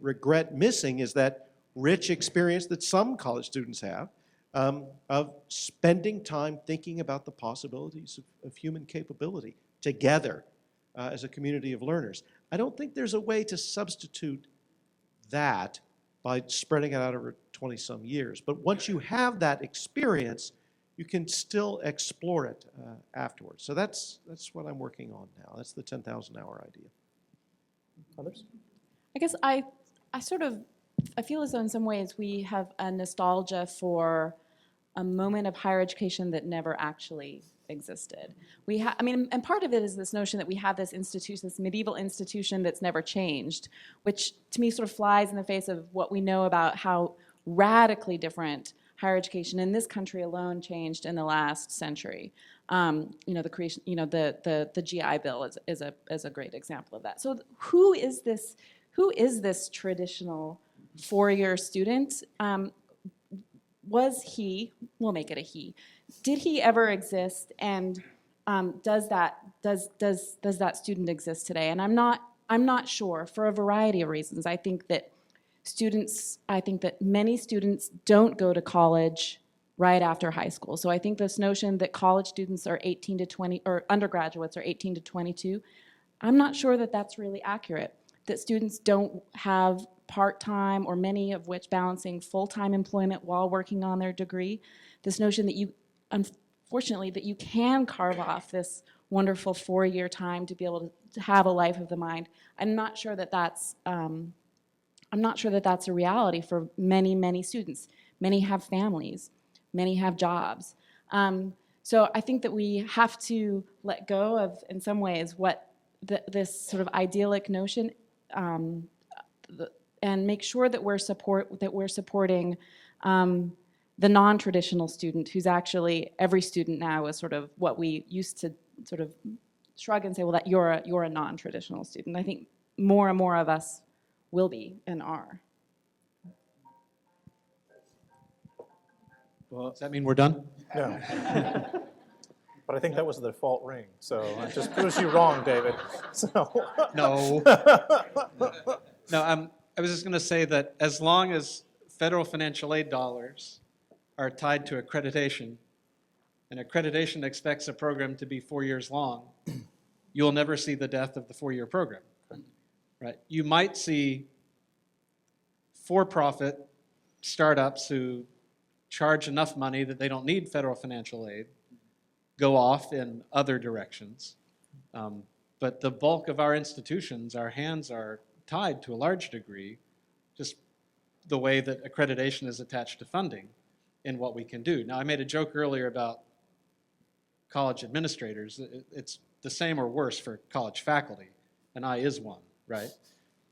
[SPEAKER 4] regret missing is that rich experience that some college students have of spending time thinking about the possibilities of human capability together as a community of learners. I don't think there's a way to substitute that by spreading it out over 20-some years. But once you have that experience, you can still explore it afterwards. So that's what I'm working on now. That's the 10,000-hour idea.
[SPEAKER 1] Others?
[SPEAKER 3] I guess I feel as though in some ways we have a nostalgia for a moment of higher education that never actually existed. And part of it is this notion that we have this institution, this medieval institution that's never changed, which to me sort of flies in the face of what we know about how radically different higher education in this country alone changed in the last century. The creation, the GI Bill is a great example of that. So who is this traditional four-year student? Was he, we'll make it a he, did he ever exist, and does that student exist today? And I'm not sure, for a variety of reasons. I think that many students don't go to college right after high school. So I think this notion that college students are 18 to 20, or undergraduates are 18 to 22, I'm not sure that that's really accurate. That students don't have part-time, or many of which balancing full-time employment while working on their degree. This notion that unfortunately, that you can carve off this wonderful four-year time to be able to have a life of the mind. I'm not sure that that's a reality for many, many students. Many have families. Many have jobs. So I think that we have to let go of, in some ways, what this sort of idyllic notion, and make sure that we're supporting the non-traditional student, who's actually, every student now is sort of what we used to sort of shrug and say, well, that you're a non-traditional student. I think more and more of us will be and are.
[SPEAKER 2] Well, does that mean we're done?
[SPEAKER 1] No. But I think that was the default ring, so it just proves you wrong, David. So.
[SPEAKER 2] No. No, I was just going to say that as long as federal financial aid dollars are tied to accreditation, and accreditation expects a program to be 4 years long, you'll never see the death of the four-year program. Right? You might see for-profit startups who charge enough money that they don't need federal financial aid go off in other directions. But the bulk of our institutions, our hands are tied to a large degree, just the way that accreditation is attached to funding in what we can do. Now, I made a joke earlier about college administrators. It's the same or worse for college faculty, and I is one, right?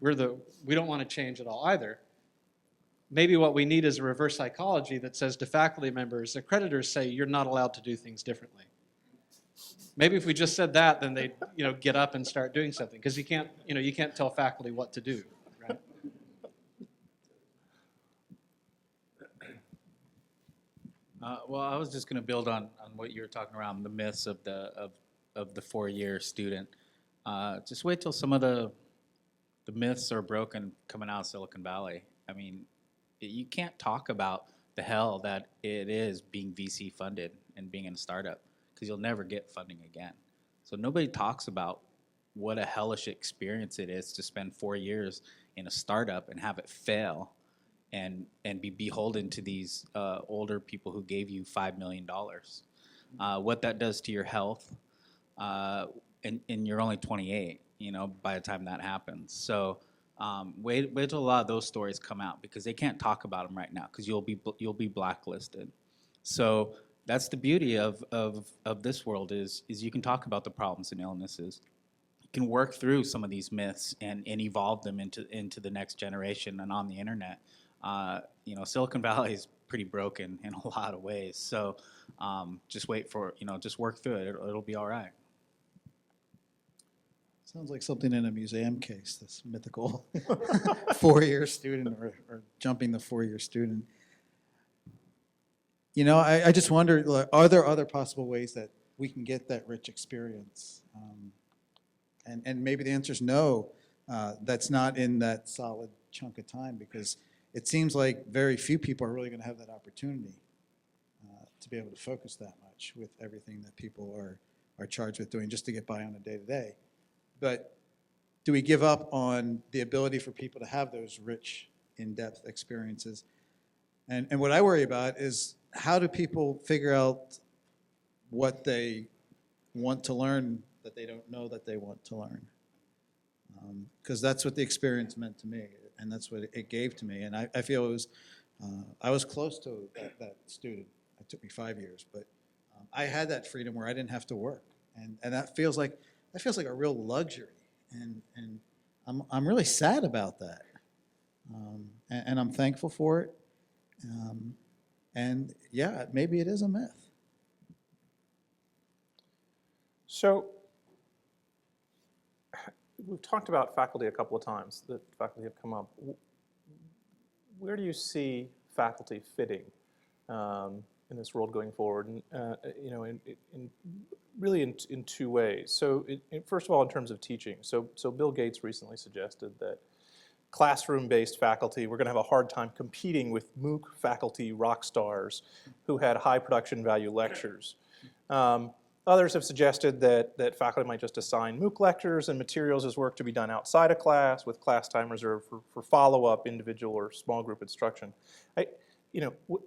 [SPEAKER 2] We don't want to change at all either. maybe what we need is a reverse psychology that says to faculty members, accreditors say you're not allowed to do things differently. Maybe if we just said that, then they'd get up and start doing something, because you can't tell faculty what to do, right?
[SPEAKER 6] Well, I was just going to build on what you were talking around the myths of the 4-year student. Just wait till some of the myths are broken coming out of Silicon Valley. I mean, you can't talk about the hell that it is being VC funded and being in a startup, because you'll never get funding again. So nobody talks about what a hellish experience it is to spend 4 years in a startup and have it fail and be beholden to these older people who gave you $5 million. What that does to your health, and you're only 28, by the time that happens. So wait till a lot of those stories come out, because they can't talk about them right now, because you'll be blacklisted. So that's the beauty of this world is you can talk about the problems and illnesses. You can work through some of these myths and evolve them into the next generation and on the internet. Silicon Valley is pretty broken in a lot of ways. So just wait for, just work through it. It'll be all right.
[SPEAKER 5] Sounds like something in a museum case, this mythical 4-year student or jumping the 4-year student. I just wonder, like, are there other possible ways that we can get that rich experience? And maybe the answer is no, that's not in that solid chunk of time, because it seems like very few people are really going to have that opportunity to be able to focus that much with everything that people are charged with doing just to get by on a day-to-day. But do we give up on the ability for people to have those rich, in-depth experiences? And what I worry about is, how do people figure out what they want to learn that they don't know that they want to learn? Because that's what the experience meant to me, and that's what it gave to me. And I feel it was, I was close to that student. It took me 5 years, but I had that freedom where I didn't have to work, and that feels like a real luxury, and I'm really sad about that, and I'm thankful for it. And yeah, maybe it is a myth.
[SPEAKER 1] So we've talked about faculty a couple of times, that faculty have come up. Where do you see faculty fitting in this world going forward? And, really in two ways. So first of all, in terms of teaching. So Bill Gates recently suggested that classroom-based faculty, we're going to have a hard time competing with MOOC faculty rock stars who had high production value lectures. Others have suggested that faculty might just assign MOOC lectures and materials as work to be done outside of class, with class time reserved for follow-up individual or small group instruction.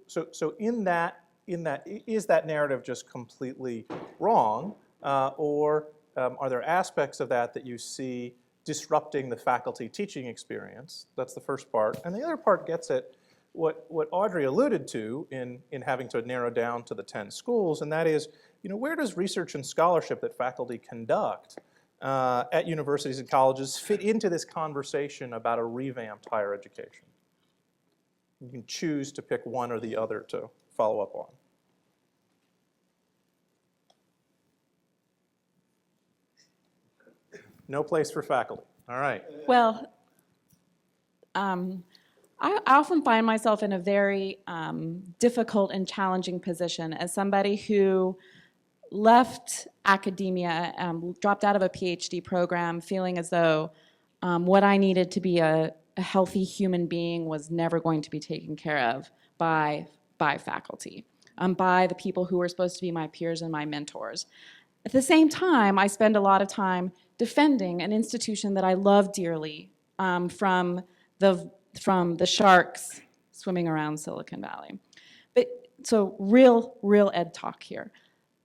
[SPEAKER 1] So in that, is that narrative just completely wrong, or are there aspects of that you see disrupting the faculty teaching experience? That's the first part. And the other part gets at what Audrey alluded to in having to narrow down to the 10 schools, and that is, where does research and scholarship that faculty conduct at universities and colleges fit into this conversation about a revamped higher education? You can choose to pick one or the other to follow up on. No place for faculty. All right.
[SPEAKER 3] Well, I often find myself in a very difficult and challenging position as somebody who left academia, dropped out of a PhD program, feeling as though what I needed to be a healthy human being was never going to be taken care of by faculty, by the people who were supposed to be my peers and my mentors. At the same time, I spend a lot of time defending an institution that I love dearly, from the sharks swimming around Silicon Valley. But so real ed talk here.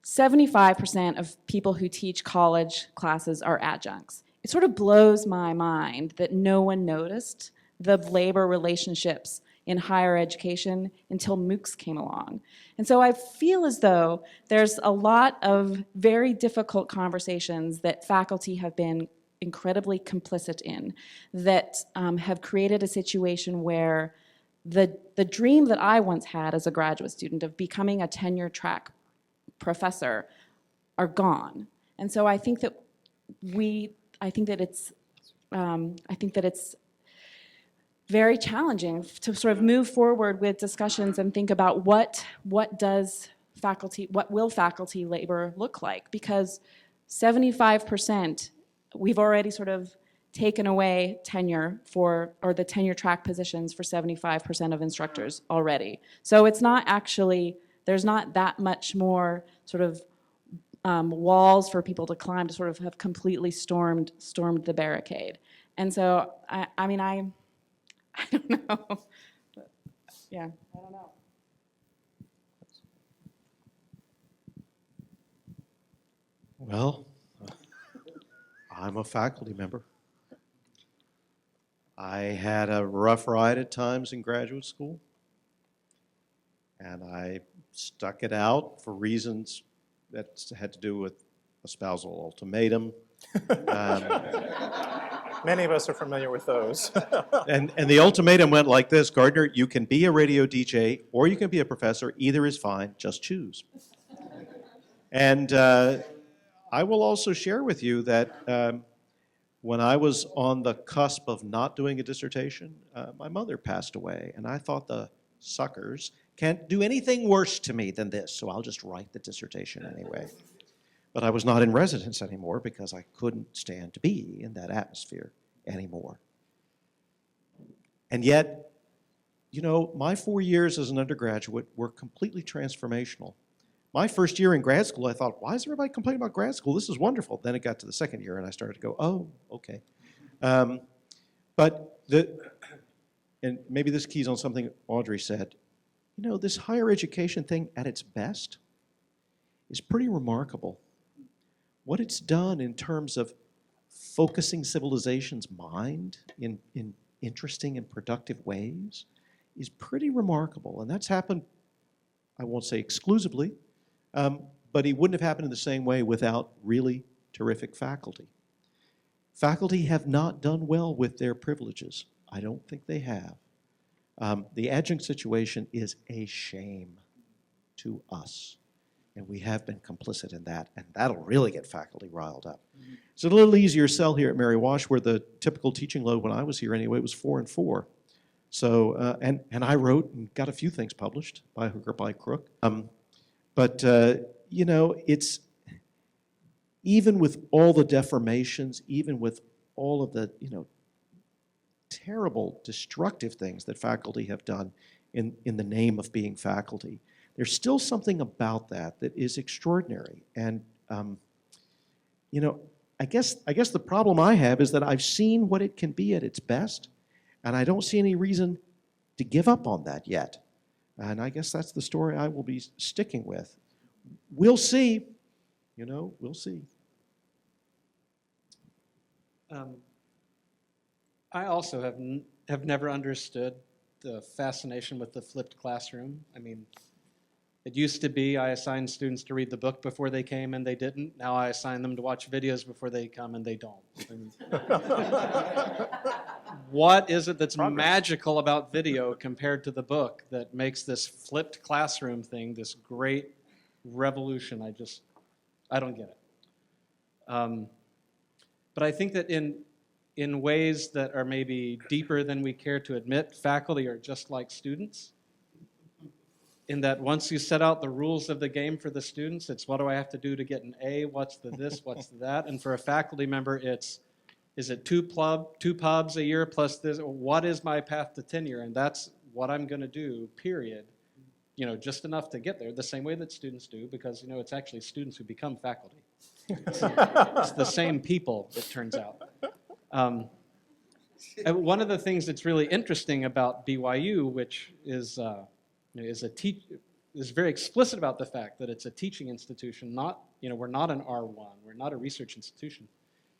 [SPEAKER 3] 75% of people who teach college classes are adjuncts. It sort of blows my mind that no one noticed the labor relationships in higher education until MOOCs came along. And so I feel as though there's a lot of very difficult conversations that faculty have been incredibly complicit in, that have created a situation where the dream that I once had as a graduate student of becoming a tenure track professor are gone. And so I think that it's very challenging to sort of move forward with discussions and think about what will faculty labor look like? Because 75%, we've already sort of taken away tenure or the tenure track positions for 75% of instructors already. So it's not actually, there's not that much more sort of walls for people to climb to sort of have completely stormed the barricade. And so, I mean, I don't know. But, yeah, I don't know.
[SPEAKER 4] Well, I'm a faculty member. I had a rough ride at times in graduate school, and I stuck it out for reasons that had to do with a spousal ultimatum.
[SPEAKER 1] Many of us are familiar with those.
[SPEAKER 4] And the ultimatum went like this: Gardner, you can be a radio DJ or you can be a professor. Either is fine, just choose. And I will also share with you that when I was on the cusp of not doing a dissertation, my mother passed away, and I thought, the suckers can't do anything worse to me than this, so I'll just write the dissertation anyway. But I was not in residence anymore because I couldn't stand to be in that atmosphere anymore. And yet, you know, my 4 years as an undergraduate were completely transformational. My first year in grad school, I thought, why is everybody complaining about grad school? This is wonderful. Then it got to the second year, and I started to go, oh, okay. And maybe this keys on something Audrey said, you know, this higher education thing at its best is pretty remarkable. What it's done in terms of focusing civilization's mind in interesting and productive ways is pretty remarkable. And that's happened, I won't say exclusively, but it wouldn't have happened in the same way without really terrific faculty. Faculty have not done well with their privileges. I don't think they have. The adjunct situation is a shame to us, and we have been complicit in that, and that'll really get faculty riled up. It's a little easier sell here at Mary Wash, where the typical teaching load when I was here anyway was 4 and 4. So, and I wrote and got a few things published by hook or by crook. But you know, it's, even with all the deformations, even with all of the, you know, terrible, destructive things that faculty have done in the name of being faculty, there's still something about that that is extraordinary. And, you know, I guess the problem I have is that I've seen what it can be at its best, and I don't see any reason to give up on that yet. And I guess that's the story I will be sticking with. We'll see. You know, we'll see.
[SPEAKER 2] I also have never understood the fascination with the flipped classroom. I mean, it used to be I assigned students to read the book before they came and they didn't. Now I assign them to watch videos before they come and they don't. I mean, what is it that's magical about video compared to the book that makes this flipped classroom thing this great revolution? I don't get it. But I think that in ways that are maybe deeper than we care to admit, faculty are just like students. In that once you set out the rules of the game for the students, it's what do I have to do to get an A, what's the this, what's the that, and for a faculty member, is it two pubs a year plus this, what is my path to tenure, and that's what I'm going to do, period. You know, just enough to get there, the same way that students do, because, you know, it's actually students who become faculty. It's the same people, it turns out. And one of the things that's really interesting about BYU, which is very explicit about the fact that it's a teaching institution, not, you know, we're not an R1, we're not a research institution.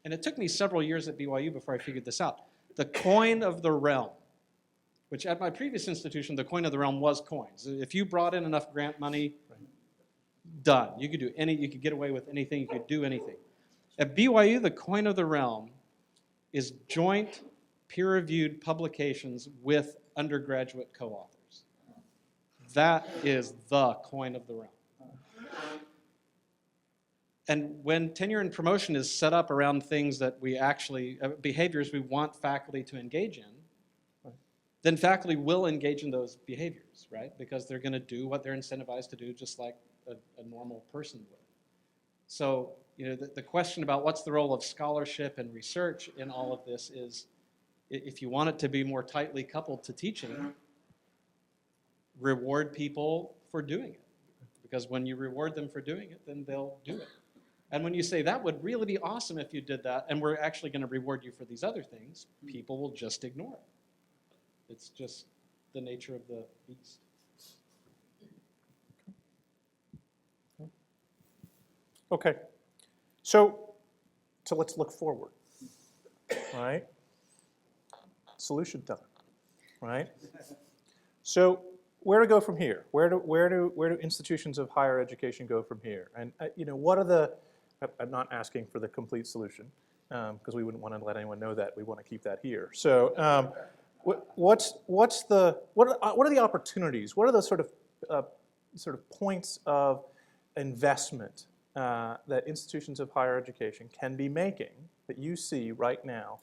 [SPEAKER 2] And it took me several years at BYU before I figured this out. The coin of the realm, which at my previous institution, the coin of the realm was coins. If you brought in enough grant money, done. You could get away with anything, you could do anything. At BYU, the coin of the realm is joint peer-reviewed publications with undergraduate co-authors. That is the coin of the realm. And when tenure and promotion is set up around things that we actually, behaviors we want faculty to engage in, then faculty will engage in those behaviors, right? Because they're going to do what they're incentivized to do, just like a normal person would. So, the question about what's the role of scholarship and research in all of this is, if you want it to be more tightly coupled to teaching, reward people for doing it. Because when you reward them for doing it, then they'll do it. And when you say, that would really be awesome if you did that, and we're actually going to reward you for these other things, people will just ignore it. It's just the nature of the beast.
[SPEAKER 1] Okay, so let's look forward, right? Solution time, right? So where to go from here? Where do institutions of higher education go from here? And what are the? I'm not asking for the complete solution because we wouldn't want to let anyone know that. We want to keep that here. So what are the opportunities? What are the sort of points of investment that institutions of higher education can be making that you see right now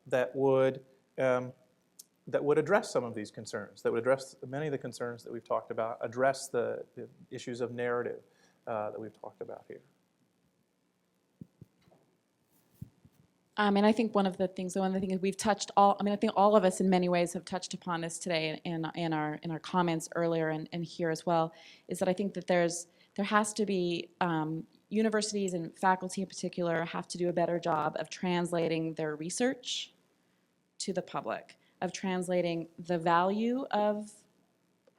[SPEAKER 1] that would address some of these concerns, that would address many of the concerns that we've talked about, address the issues of narrative that we've talked about here?
[SPEAKER 3] And I think one of the things we've touched I think all of us in many ways have touched upon this today in our comments earlier and here as well, is that I think that there has to be, universities and faculty in particular have to do a better job of translating their research to the public, of translating the value of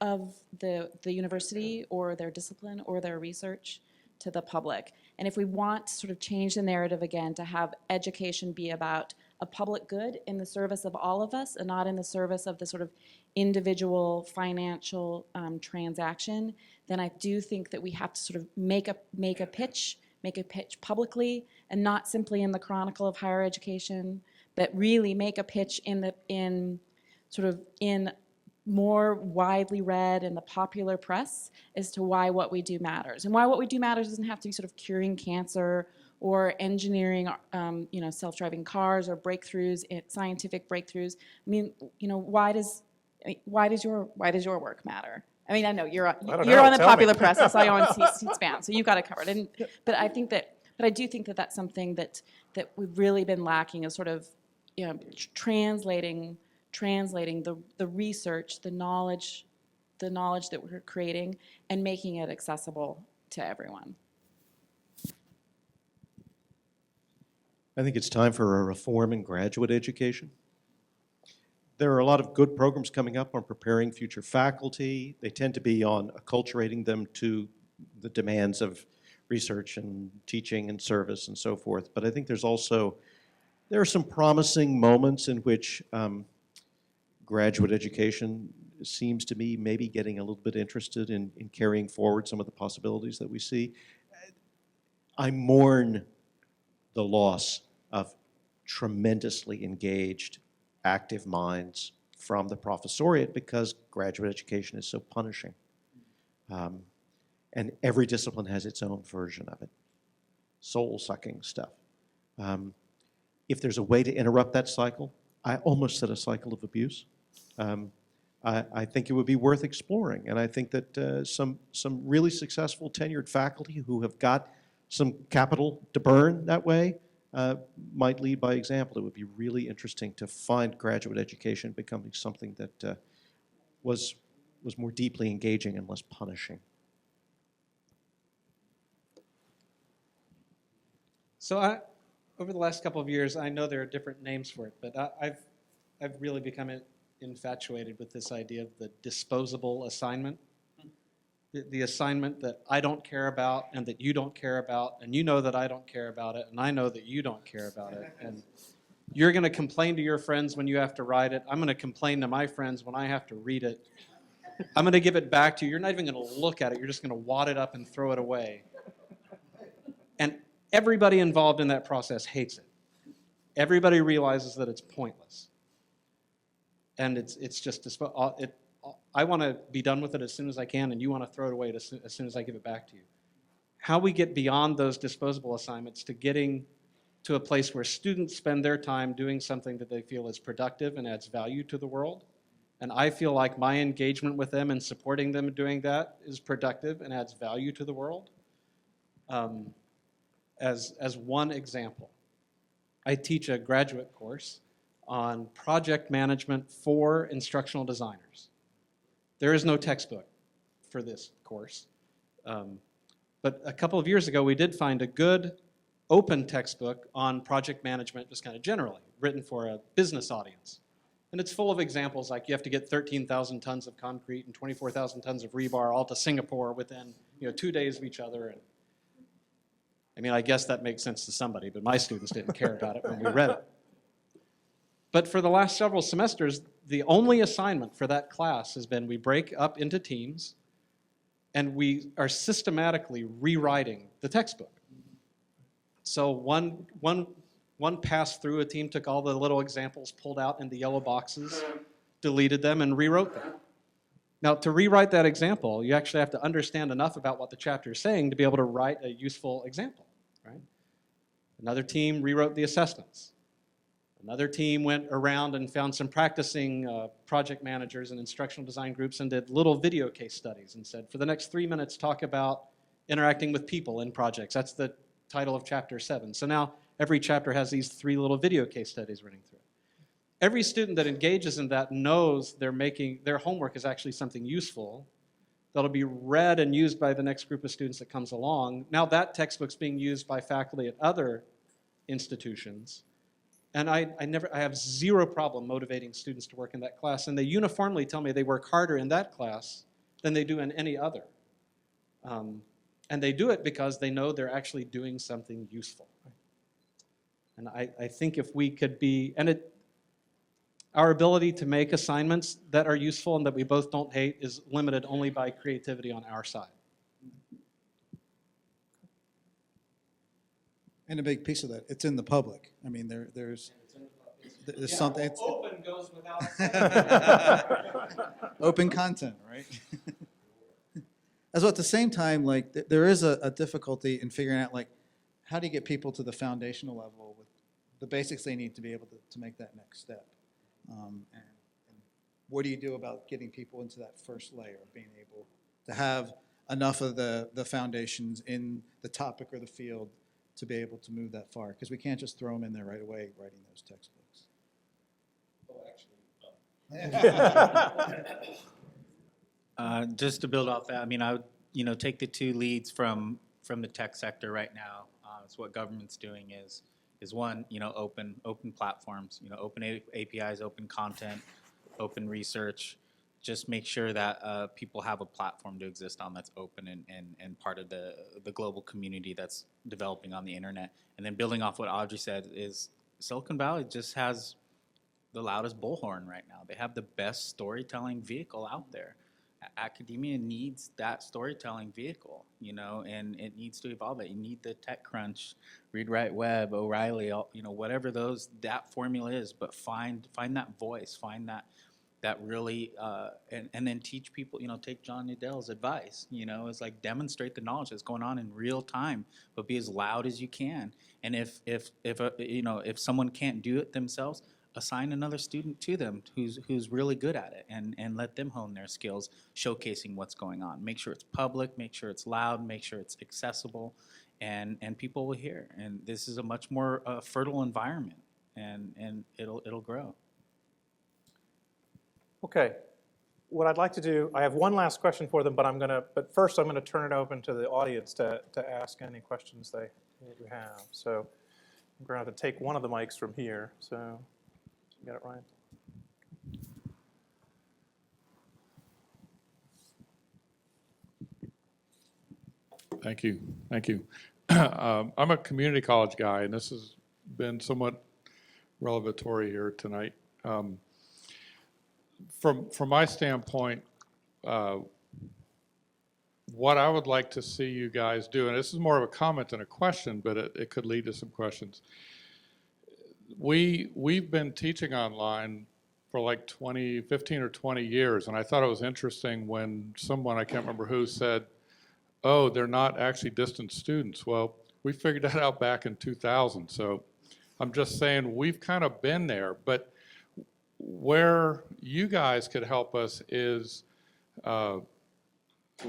[SPEAKER 3] the university or their discipline or their research to the public. And if we want to sort of change the narrative again, to have education be about a public good in the service of all of us and not in the service of the sort of individual financial transaction, then I do think that we have to sort of make a pitch publicly, and not simply in the Chronicle of Higher Education, but really make a pitch in more widely read in the popular press as to why what we do matters. And why what we do matters doesn't have to be sort of curing cancer or engineering, self-driving cars or breakthroughs, scientific breakthroughs. I mean, why does your work matter? I mean, I know you're on the popular press. I saw you on C-SPAN, so you've got it covered. But I do think that that's something that we've really been lacking, is sort of translating the research, the knowledge that we're creating, and making it accessible to everyone.
[SPEAKER 4] I think it's time for a reform in graduate education. There are a lot of good programs coming up on preparing future faculty. They tend to be on acculturating them to the demands of research and teaching and service and so forth. But I think there are some promising moments in which graduate education seems to me maybe getting a little bit interested in carrying forward some of the possibilities that we see. I mourn the loss of tremendously engaged, active minds from the professoriate because graduate education is so punishing. And every discipline has its own version of it. Soul-sucking stuff. If there's a way to interrupt that cycle, I almost said a cycle of abuse, I think it would be worth exploring. And I think that some really successful tenured faculty who have got some capital to burn that way might lead by example. It would be really interesting to find graduate education becoming something that was more deeply engaging and less punishing.
[SPEAKER 2] So over the last couple of years, I know there are different names for it, but I've really become infatuated with this idea of the disposable assignment. The assignment that I don't care about and that you don't care about, and you know that I don't care about it, and I know that you don't care about it. And you're going to complain to your friends when you have to write it. I'm going to complain to my friends when I have to read it. I'm going to give it back to you. You're not even going to look at it. You're just going to wad it up and throw it away. And everybody involved in that process hates it. Everybody realizes that it's pointless. and it's just I want to be done with it as soon as I can, and you want to throw it away as soon as I give it back to you. How we get beyond those disposable assignments to getting to a place where students spend their time doing something that they feel is productive and adds value to the world. And I feel like my engagement with them and supporting them doing that is productive and adds value to the world. As one example, I teach a graduate course on project management for instructional designers. There is no textbook for this course. But a couple of years ago, we did find a good open textbook on project management, just kind of generally, written for a business audience. And it's full of examples like you have to get 13,000 tons of concrete and 24,000 tons of rebar all to Singapore within 2 days of each other. And I mean, I guess that makes sense to somebody, but my students didn't care about it when we read it. But for the last several semesters, the only assignment for that class has been we break up into teams and we are systematically rewriting the textbook. So one pass through, a team took all the little examples pulled out in the yellow boxes, deleted them, and rewrote them. Now, to rewrite that example, you actually have to understand enough about what the chapter is saying to be able to write a useful example, right? Another team rewrote the assessments. Another team went around and found some practicing project managers and instructional design groups and did little video case studies and said, for the next 3 minutes, talk about interacting with people in projects. That's the title of chapter 7. So now every chapter has these 3 little video case studies running through it. Every student that engages in that knows their homework is actually something useful that'll be read and used by the next group of students that comes along. Now that textbook's being used by faculty at other institutions. And I have zero problem motivating students to work in that class, and they uniformly tell me they work harder in that class than they do in any other. And they do it because they know they're actually doing something useful. And I think if we could be, our ability to make assignments that are useful and that we both don't hate is limited only by creativity on our side.
[SPEAKER 5] And a big piece of that, it's in the public. I mean, there's something. It's
[SPEAKER 2] Open goes without
[SPEAKER 5] open content, right? As well, at the same time, like there is a difficulty in figuring out, like, how do you get people to the foundational level with the basics they need to be able to make that next step? And what do you do about getting people into that first layer of being able to have enough of the foundations in the topic or the field to be able to move that far? Because we can't just throw them in there right away writing those textbooks.
[SPEAKER 6] Just to build off that, I mean, I would, take the 2 leads from the tech sector right now. It's what government's doing is one, open platforms, open APIs, open content, open research. Just make sure that people have a platform to exist on that's open and part of the global community that's developing on the internet. And then building off what Audrey said is Silicon Valley just has the loudest bullhorn right now. They have the best storytelling vehicle out there. Academia needs that storytelling vehicle, and it needs to evolve it. You need the TechCrunch, Read Write Web, O'Reilly, whatever that formula is, but find that voice, find that really, and then teach people, take John Nadell's advice, it's like demonstrate the knowledge that's going on in real time, but be as loud as you can. And if someone can't do it themselves, assign another student to them who's really good at it and let them hone their skills, showcasing what's going on. Make sure it's public, make sure it's loud, make sure it's accessible, and people will hear. And this is a much more fertile environment, and it'll grow.
[SPEAKER 1] Okay. What I'd like to do, I have one last question for them, but first I'm gonna turn it open to the audience to ask any questions they have. So I'm gonna have to take one of the mics from here. So you got it, Ryan?
[SPEAKER 7] Thank you. Thank you. I'm a community college guy, and this has been somewhat revelatory here tonight. From my standpoint, what I would like to see you guys do, and this is more of a comment than a question, but it could lead to some questions. We've been teaching online for like 15 or 20 years. And I thought it was interesting when someone, I can't remember who, said, oh, they're not actually distant students. Well, we figured that out back in 2000. So I'm just saying we've kind of been there. But where you guys could help us is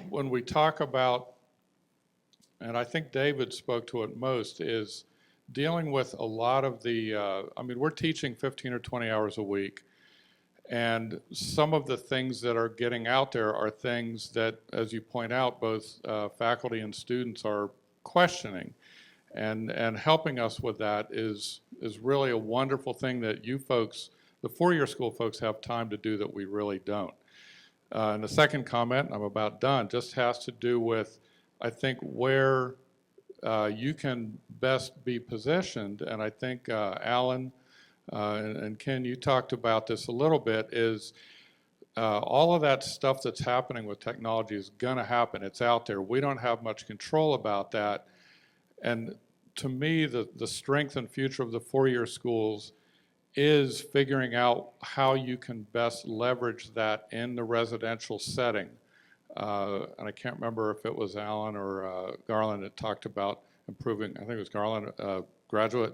[SPEAKER 7] when we talk about, and I think David spoke to it most, is dealing with a lot of the, I mean, we're teaching 15 or 20 hours a week. And some of the things that are getting out there are things that, as you point out, both faculty and students are questioning. And helping us with that is really a wonderful thing that you folks, the four-year school folks, have time to do that we really don't. And the second comment, I'm about done, just has to do with, I think, where you can best be positioned. And I think Alan and Ken, you talked about this a little bit, is all of that stuff that's happening with technology is going to happen. It's out there. We don't have much control about that. And to me, the strength and future of the four-year schools is figuring out how you can best leverage that in the residential setting. And I can't remember if it was Alan or Garland that talked about improving, I think it was Garland, graduate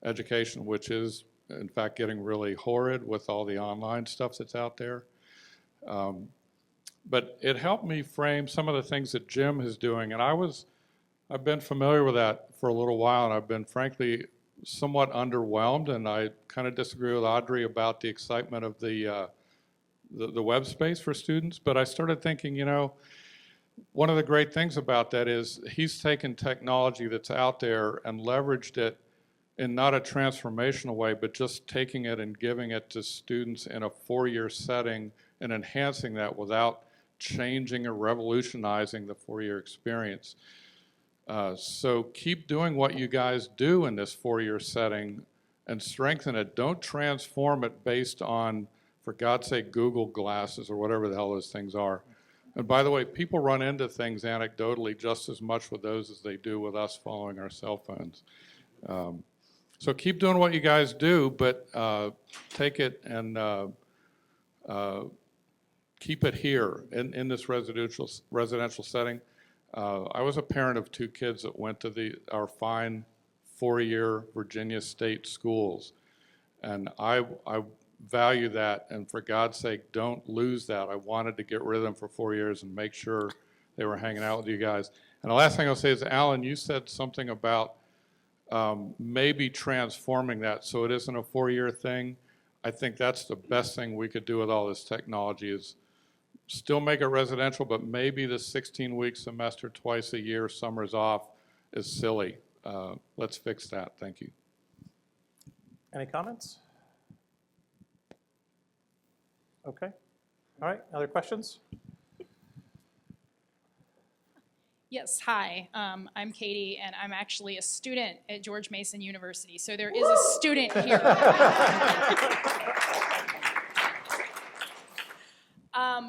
[SPEAKER 7] education, which is in fact getting really horrid with all the online stuff that's out there. But it helped me frame some of the things that Jim is doing, and I've been familiar with that for a little while, and I've been frankly somewhat underwhelmed, and I kind of disagree with Audrey about the excitement of the web space for students. But I started thinking, you know, one of the great things about that is he's taken technology that's out there and leveraged it in not a transformational way, but just taking it and giving it to students in a four-year setting and enhancing that without changing or revolutionizing the four-year experience. So keep doing what you guys do in this four-year setting and strengthen it. Don't transform it based on, for God's sake, Google Glasses or whatever the hell those things are. And by the way, people run into things anecdotally just as much with those as they do with us following our cell phones. So keep doing what you guys do, but take it and keep it here in this residential setting. I was a parent of two kids that went to our fine four-year Virginia State schools, and I value that, and for God's sake, don't lose that. I wanted to get rid of them for 4 years and make sure they were hanging out with you guys. And the last thing I'll say is, Alan, you said something about maybe transforming that so it isn't a four-year thing. I think that's the best thing we could do with all this technology is still make it residential, but maybe the 16-week semester twice a year, summers off, is silly. Let's fix that. Thank you.
[SPEAKER 1] Any comments? Okay. All right, other questions?
[SPEAKER 8] Yes, hi. I'm Katie, and I'm actually a student at George Mason University. So there is a student here.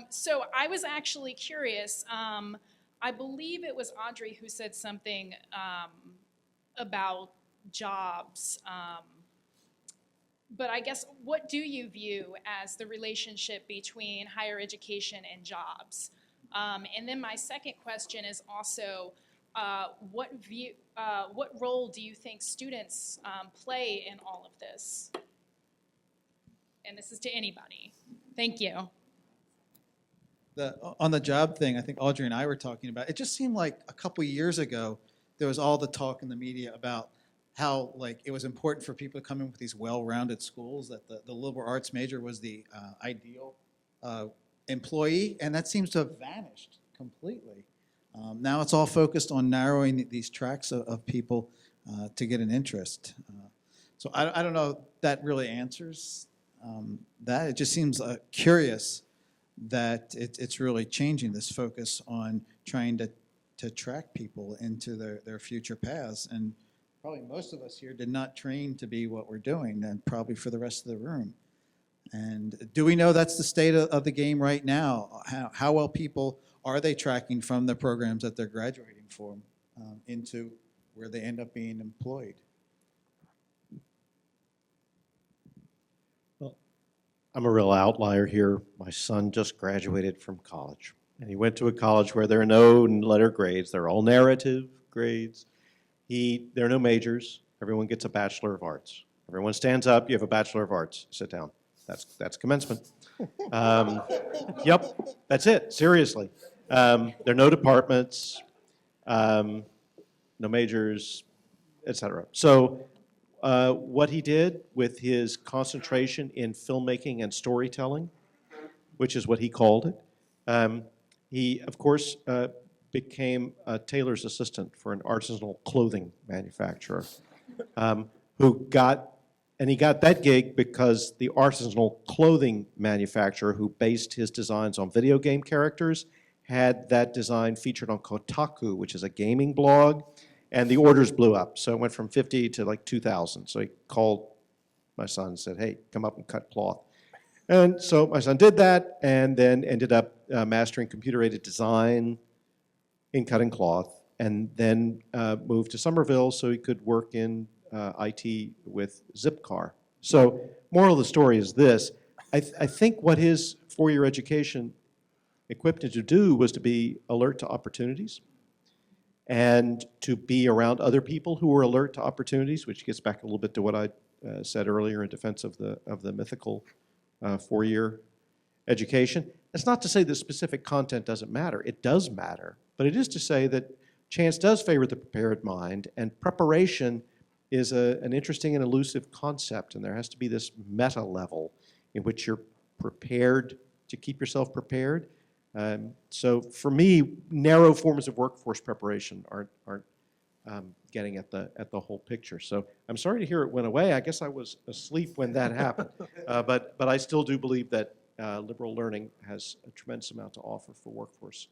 [SPEAKER 8] So I was actually curious. I believe it was Audrey who said something about jobs. But I guess, what do you view as the relationship between higher education and jobs? And then my second question is also, what role do you think students play in all of this? And this is to anybody. Thank you.
[SPEAKER 5] On the job thing, I think Audrey and I were talking about, it just seemed like a couple years ago, there was all the talk in the media about how it was important for people to come in with these well-rounded schools, that the liberal arts major was the ideal employee, and that seems to have vanished completely. Now it's all focused on narrowing these tracks of people to get an interest. So I don't know if that really answers that. It just seems curious that it's really changing this focus on trying to track people into their future paths. And probably most of us here did not train to be what we're doing, and probably for the rest of the room. And do we know that's the state of the game right now? How well people are they tracking from the programs that they're graduating from into where they end up being employed?
[SPEAKER 4] Well, I'm a real outlier here. My son just graduated from college, and he went to a college where there are no letter grades. They're all narrative grades. There are no majors. Everyone gets a Bachelor of Arts. Everyone stands up. You have a Bachelor of Arts. Sit down. That's commencement. Yep, that's it. Seriously, there are no departments, no majors, etc. So what he did with his concentration in filmmaking and storytelling, which is what he called it, he, of course, became a tailor's assistant for an artisanal clothing manufacturer he got that gig because the artisanal clothing manufacturer who based his designs on video game characters had that design featured on Kotaku, which is a gaming blog, and the orders blew up. So it went from 50 to like 2,000. So he called my son and said, hey, come up and cut cloth. And so my son did that and then ended up mastering computer-aided design in cutting cloth, and then moved to Somerville so he could work in IT with Zipcar. So moral of the story is this. I think what his four-year education equipped him to do was to be alert to opportunities and to be around other people who were alert to opportunities, which gets back a little bit to what I said earlier in defense of the mythical four-year education. That's not to say that specific content doesn't matter. It does matter. But it is to say that chance does favor the prepared mind, and preparation is an interesting and elusive concept, and there has to be this meta level in which you're prepared to keep yourself prepared. So for me, narrow forms of workforce preparation aren't getting at the whole picture. So I'm sorry to hear it went away. I guess I was asleep when that happened. But I still do believe that liberal learning has a tremendous amount to offer for workforce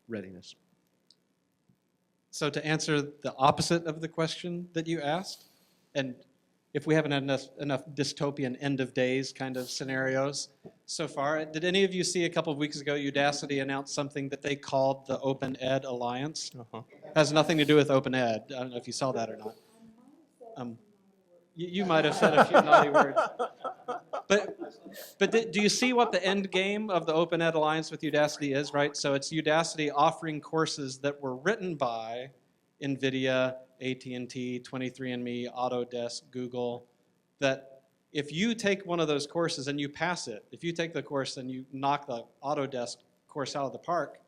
[SPEAKER 4] readiness.
[SPEAKER 2] So to answer the opposite of the question that you asked, and if we haven't had enough dystopian end of days kind of scenarios so far, did any of you see a couple of weeks ago Udacity announced something that they called the Open Ed Alliance? Has nothing to do with Open Ed. I don't know if you saw that or not. You might have said a few naughty words. But do you see what the end game of the Open Ed Alliance with Udacity is, right? So it's Udacity offering courses that were written by NVIDIA, AT&T, 23andMe, Autodesk, Google, that if you take one of those courses and you pass it, if you take the course and you knock the Autodesk course out of the park,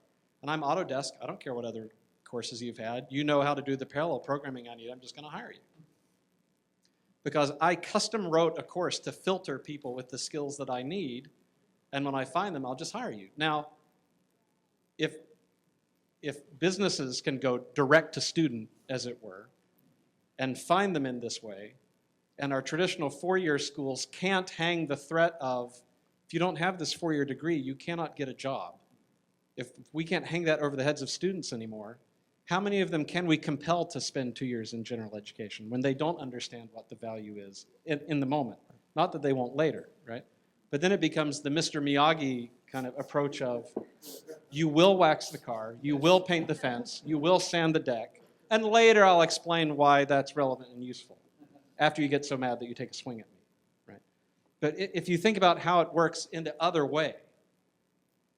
[SPEAKER 2] and I'm Autodesk, I don't care what other courses you've had, you know how to do the parallel programming I need, I'm just going to hire you. Because I custom wrote a course to filter people with the skills that I need, and when I find them, I'll just hire you. Now, if businesses can go direct to student, as it were, and find them in this way, and our traditional four-year schools can't hang the threat of, if you don't have this four-year degree, you cannot get a job. If we can't hang that over the heads of students anymore, how many of them can we compel to spend 2 years in general education when they don't understand what the value is in the moment? Not that they won't later, right? But then it becomes the Mr. Miyagi kind of approach of, you will wax the car, you will paint the fence, you will sand the deck, and later I'll explain why that's relevant and useful, after you get so mad that you take a swing at me, right? But if you think about how it works in the other way,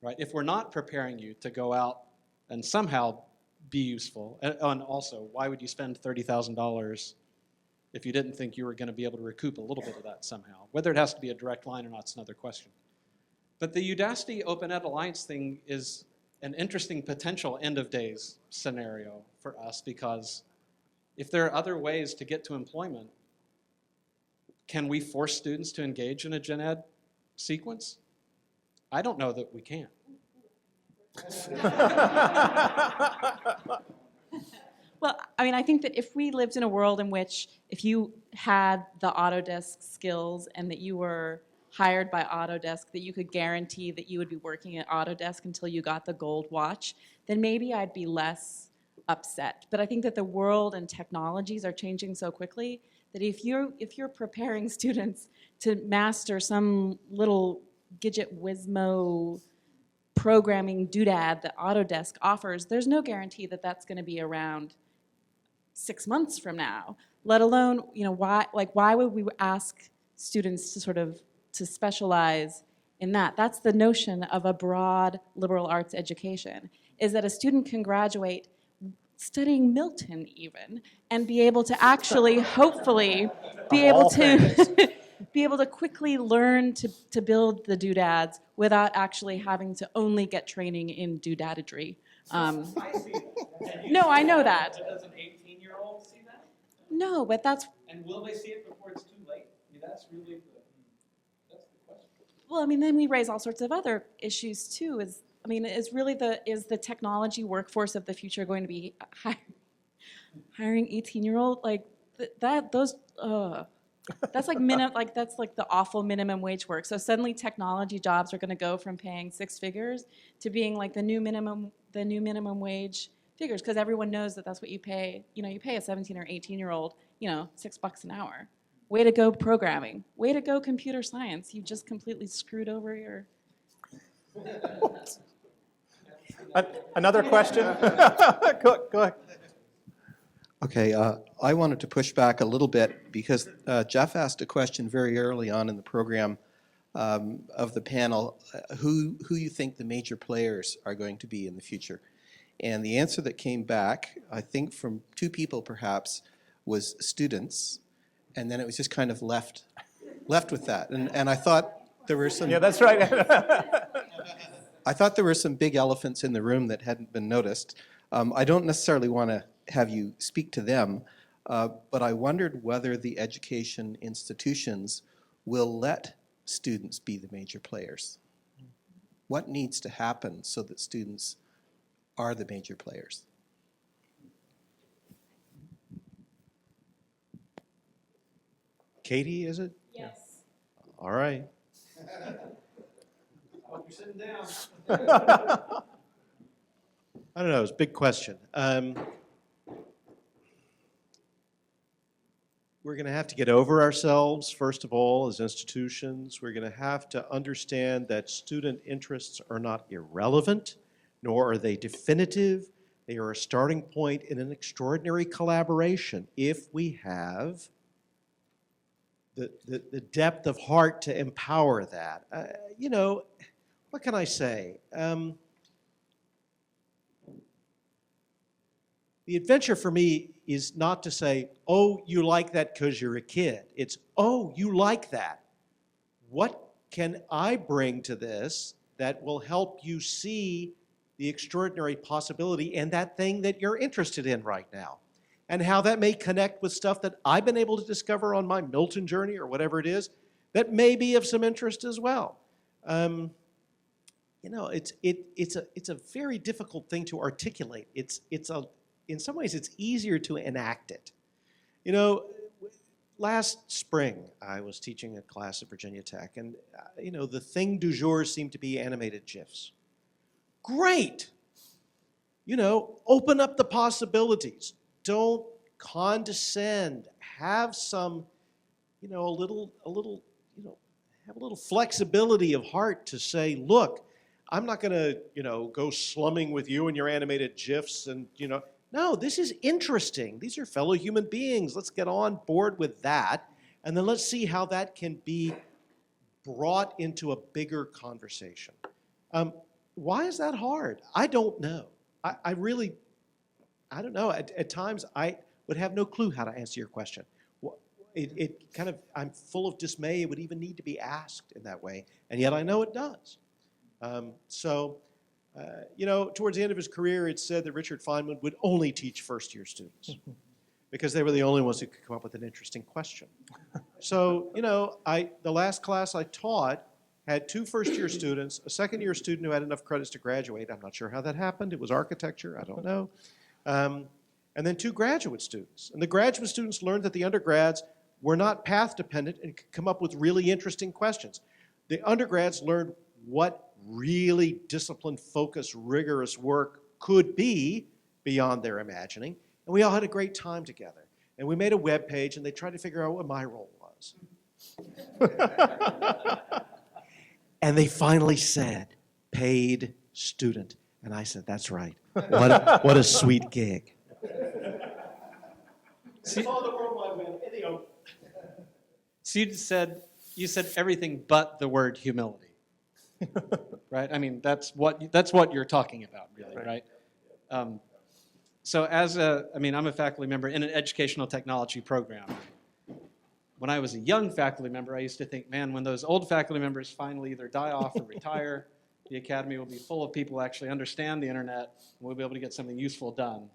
[SPEAKER 2] right? If we're not preparing you to go out and somehow be useful, and also, why would you spend $30,000 if you didn't think you were going to be able to recoup a little bit of that somehow? Whether it has to be a direct line or not is another question. But the Udacity Open Ed Alliance thing is an interesting potential end of days scenario for us, because if there are other ways to get to employment, can we force students to engage in a gen ed sequence? I don't know that we can.
[SPEAKER 3] Well, I mean, I think that if we lived in a world in which if you had the Autodesk skills and that you were hired by Autodesk, that you could guarantee that you would be working at Autodesk until you got the gold watch, then maybe I'd be less upset. But I think that the world and technologies are changing so quickly that if you're preparing students to master some little Gidget Wizmo programming doodad that Autodesk offers, there's no guarantee that that's going to be around 6 months from now, let alone, why would we ask students to to specialize in that. That's the notion of a broad liberal arts education, is that a student can graduate studying Milton even, and be able to actually, hopefully, be able
[SPEAKER 1] all
[SPEAKER 3] to be able to quickly learn to build the doodads without actually having to only get training in doodadadry. No, I know that.
[SPEAKER 2] Does an 18-year-old see that?
[SPEAKER 3] No, but that's,
[SPEAKER 2] And will they see it before it's too late? I mean, that's really that's the question.
[SPEAKER 3] well, I mean, then we raise all sorts of other issues too. Is the technology workforce of the future going to be hiring 18-year-old like that's like the awful minimum wage work. So suddenly technology jobs are going to go from paying six figures to being like the new minimum wage figures, because everyone knows that that's what you pay. You pay a 17 or 18-year-old, $6 an hour. Way to go programming. Way to go computer science. You just completely screwed over your.
[SPEAKER 1] Another question? Go ahead.
[SPEAKER 9] Okay, I wanted to push back a little bit because Jeff asked a question very early on in the program of the panel, who you think the major players are going to be in the future. And the answer that came back, I think from two people perhaps, was students. And then it was just kind of left with that. And I thought there were some...
[SPEAKER 1] Yeah, that's right.
[SPEAKER 9] I thought there were some big elephants in the room that hadn't been noticed. I don't necessarily want to have you speak to them, but I wondered whether the education institutions will let students be the major players. What needs to happen so that students are the major players?
[SPEAKER 4] Katie, is it?
[SPEAKER 3] Yes.
[SPEAKER 4] All right.
[SPEAKER 2] You're sitting down.
[SPEAKER 4] I don't know, it's a big question. We're going to have to get over ourselves, first of all, as institutions. We're going to have to understand that student interests are not irrelevant, nor are they definitive. They are a starting point in an extraordinary collaboration if we have the depth of heart to empower that. What can I say? The adventure for me is not to say, oh, you like that because you're a kid. It's, oh, you like that. What can I bring to this that will help you see the extraordinary possibility and that thing that you're interested in right now? And how that may connect with stuff that I've been able to discover on my Milton journey or whatever it is that may be of some interest as well. It's a very difficult thing to articulate. In some ways, it's easier to enact it. Last spring, I was teaching a class at Virginia Tech, and the thing du jour seemed to be animated GIFs. Great! Open up the possibilities. Don't condescend. Have some, have a little flexibility of heart to say, look, I'm not going to, go slumming with you and your animated GIFs and, no, this is interesting. These are fellow human beings. Let's get on board with that. And then let's see how that can be brought into a bigger conversation. Why is that hard? I don't know. I don't know. At times, I would have no clue how to answer your question. I'm full of dismay. It would even need to be asked in that way. And yet I know it does. Towards the end of his career, it's said that Richard Feynman would only teach first-year students because they were the only ones who could come up with an interesting question. So, the last class I taught had 2 first-year students, a second-year student who had enough credits to graduate. I'm not sure how that happened. It was architecture. I don't know. And then 2 graduate students. And the graduate students learned that the undergrads were not path-dependent and could come up with really interesting questions. The undergrads learned what really disciplined, focused, rigorous work could be beyond their imagining. And we all had a great time together. And we made a web page, and they tried to figure out what my role was. And they finally said, paid student. And I said, that's right. What a sweet gig.
[SPEAKER 2] So you said You said everything but the word humility, right? I mean, that's what you're talking about, really, right? So I'm a faculty member in an educational technology program. When I was a young faculty member, I used to think, man, when those old faculty members finally either die off or retire, the academy will be full of people who actually understand the internet, and we'll be able to get something useful done.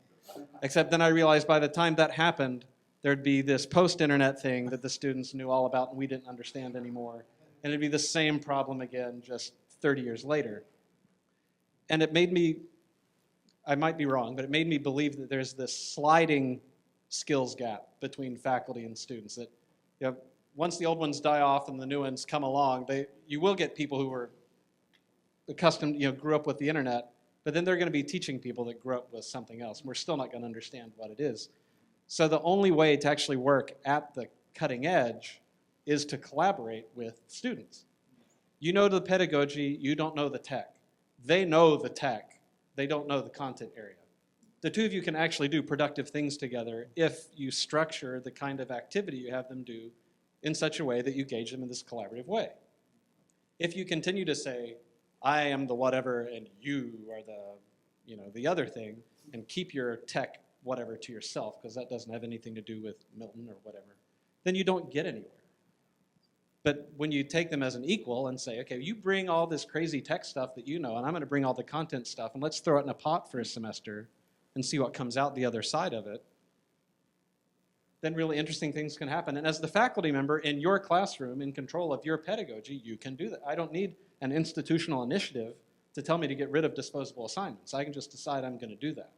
[SPEAKER 2] Except then I realized by the time that happened, there'd be this post-internet thing that the students knew all about and we didn't understand anymore. And it'd be the same problem again just 30 years later. And it made me, I might be wrong, but it made me believe that there's this sliding skills gap between faculty and students. That once the old ones die off and the new ones come along, you will get people who were accustomed, grew up with the internet, but then they're going to be teaching people that grew up with something else. And we're still not going to understand what it is. So the only way to actually work at the cutting edge is to collaborate with students. You know the pedagogy, you don't know the tech. They know the tech, they don't know the content area. The two of you can actually do productive things together if you structure the kind of activity you have them do in such a way that you engage them in this collaborative way. If you continue to say, I am the whatever and you are the other thing, and keep your tech whatever to yourself, because that doesn't have anything to do with Milton or whatever, then you don't get anywhere. But when you take them as an equal and say, okay, you bring all this crazy tech stuff that you know, and I'm going to bring all the content stuff, and let's throw it in a pot for a semester and see what comes out the other side of it, then really interesting things can happen. And as the faculty member in your classroom, in control of your pedagogy, you can do that. I don't need an institutional initiative to tell me to get rid of disposable assignments. I can just decide I'm going to do that.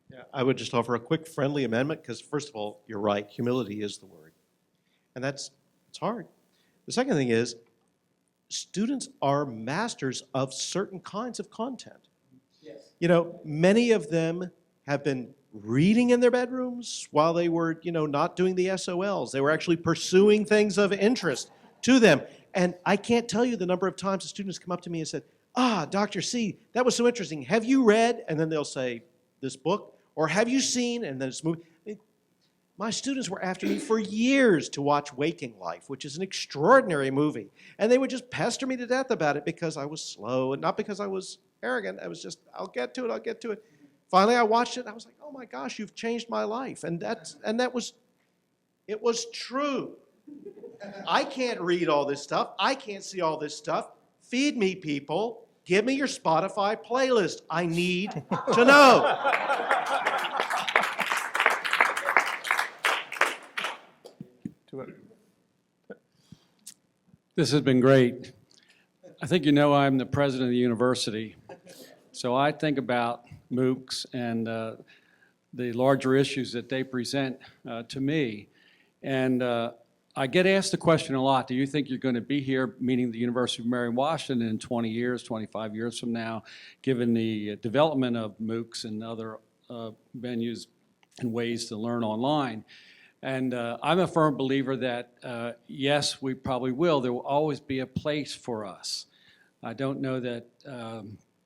[SPEAKER 4] Yeah, I would just offer a quick friendly amendment because, first of all, you're right, humility is the word. And it's hard. The second thing is, students are masters of certain kinds of content. Yes. Many of them have been reading in their bedrooms while they were, not doing the SOLs. They were actually pursuing things of interest to them. And I can't tell you the number of times the students come up to me and said, Dr. C, that was so interesting. Have you read? And then they'll say, this book. Or have you seen? And then it's movie. My students were after me for years to watch Waking Life, which is an extraordinary movie. And they would just pester me to death about it because I was slow and not because I was arrogant. I was just, I'll get to it. Finally, I watched it and I was like, oh my gosh, you've changed my life. And it was true. I can't read all this stuff. I can't see all this stuff. Feed me, people. Give me your Spotify playlist. I need to know.
[SPEAKER 10] This has been great. I think I'm the president of the university, so I think about MOOCs and the larger issues that they present to me. And I get asked the question a lot, do you think you're going to be here, meaning the University of Mary Washington, in 20 years, 25 years from now, given the development of MOOCs and other venues and ways to learn online? And I'm a firm believer that, yes, we probably will. There will always be a place for us. I don't know that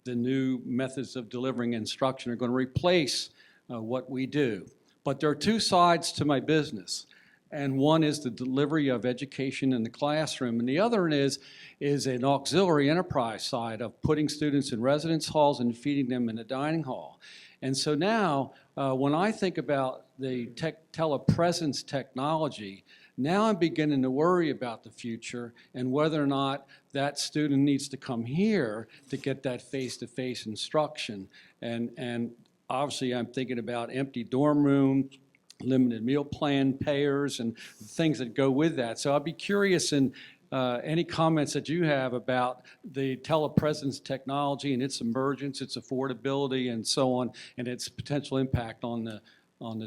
[SPEAKER 10] the new methods of delivering instruction are going to replace what we do. But there are two sides to my business. And one is the delivery of education in the classroom, and the other is an auxiliary enterprise side of putting students in residence halls and feeding them in a dining hall. And so now, when I think about the telepresence technology, now I'm beginning to worry about the future and whether or not that student needs to come here to get that face-to-face instruction. And obviously, I'm thinking about empty dorm rooms, limited meal plan payers, and things that go with that. So I'd be curious in any comments that you have about the telepresence technology and its emergence, its affordability, and so on, and its potential impact on the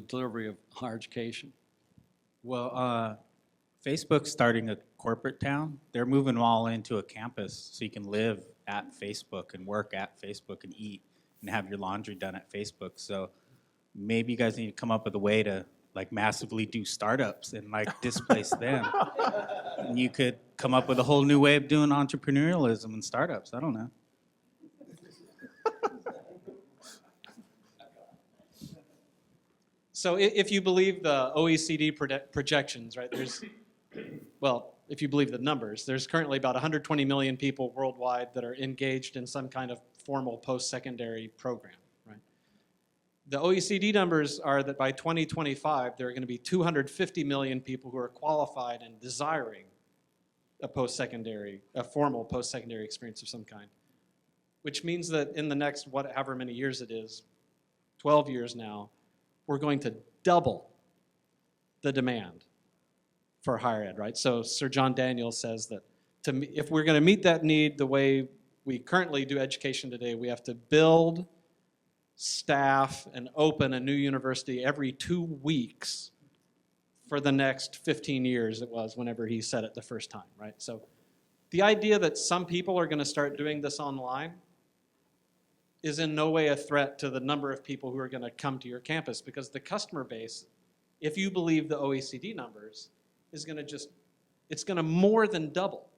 [SPEAKER 10] delivery of higher education.
[SPEAKER 6] Well, Facebook's starting a corporate town. They're moving all into a campus so you can live at Facebook and work at Facebook and eat and have your laundry done at Facebook. So maybe you guys need to come up with a way to massively do startups and displace them. And you could come up with a whole new way of doing entrepreneurialism and startups. I don't know.
[SPEAKER 2] So if you believe the OECD projections, right, if you believe the numbers. There's currently about 120 million people worldwide that are engaged in some kind of formal post-secondary program, right? The OECD numbers are that by 2025, there are going to be 250 million people who are qualified and desiring a formal post-secondary experience of some kind, which means that in the next, however many years it is, 12 years now, we're going to double the demand for higher ed, right? So Sir John Daniels says that if we're going to meet that need the way we currently do education today, we have to build, staff, and open a new university every 2 weeks for the next 15 years it was whenever he said it the first time, right? So the idea that some people are going to start doing this online is in no way a threat to the number of people who are going to come to your campus, because the customer base, if you believe the OECD numbers, is going to it's going to more than double.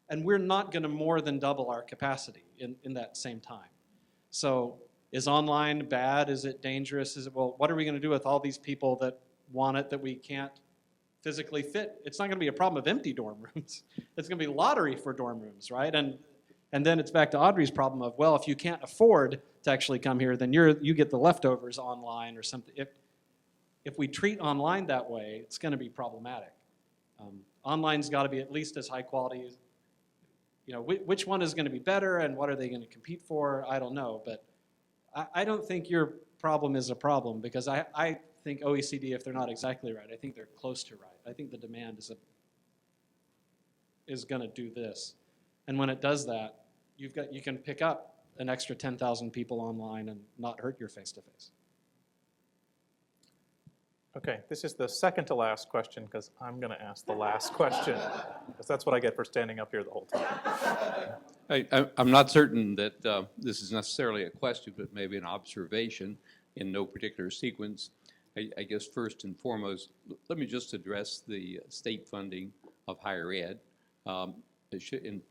[SPEAKER 2] And we're not going to more than double our capacity in that same time. So is online bad? Is it dangerous? Well, what are we going to do with all these people that want it that we can't physically fit? It's not going to be a problem of empty dorm rooms. It's going to be lottery for dorm rooms, right? And then it's back to Audrey's problem of, well, if you can't afford to actually come here, then you get the leftovers online or something. If we treat online that way, it's going to be problematic. Online's got to be at least as high quality as, which one is going to be better and what are they going to compete for? I don't know, but I don't think your problem is a problem, because I think OECD, if they're not exactly right, I think they're close to right. I think the demand is going to do this. And when it does that, you can pick up an extra 10,000 people online and not hurt your face-to-face.
[SPEAKER 1] Okay, this is the second to last question, because I'm going to ask the last question, because that's what I get for standing up here the whole time.
[SPEAKER 11] I'm not certain that this is necessarily a question, but maybe an observation in no particular sequence. I guess first and foremost, let me just address the state funding of higher ed. In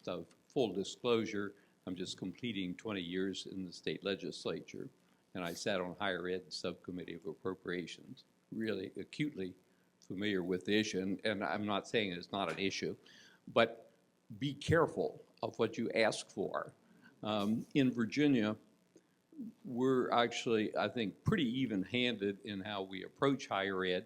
[SPEAKER 11] a full disclosure, I'm just completing 20 years in the state legislature, and I sat on higher ed subcommittee of appropriations, really acutely familiar with the issue, and I'm not saying it's not an issue, but be careful of what you ask for. In Virginia, we're actually, I think, pretty even-handed in how we approach higher ed.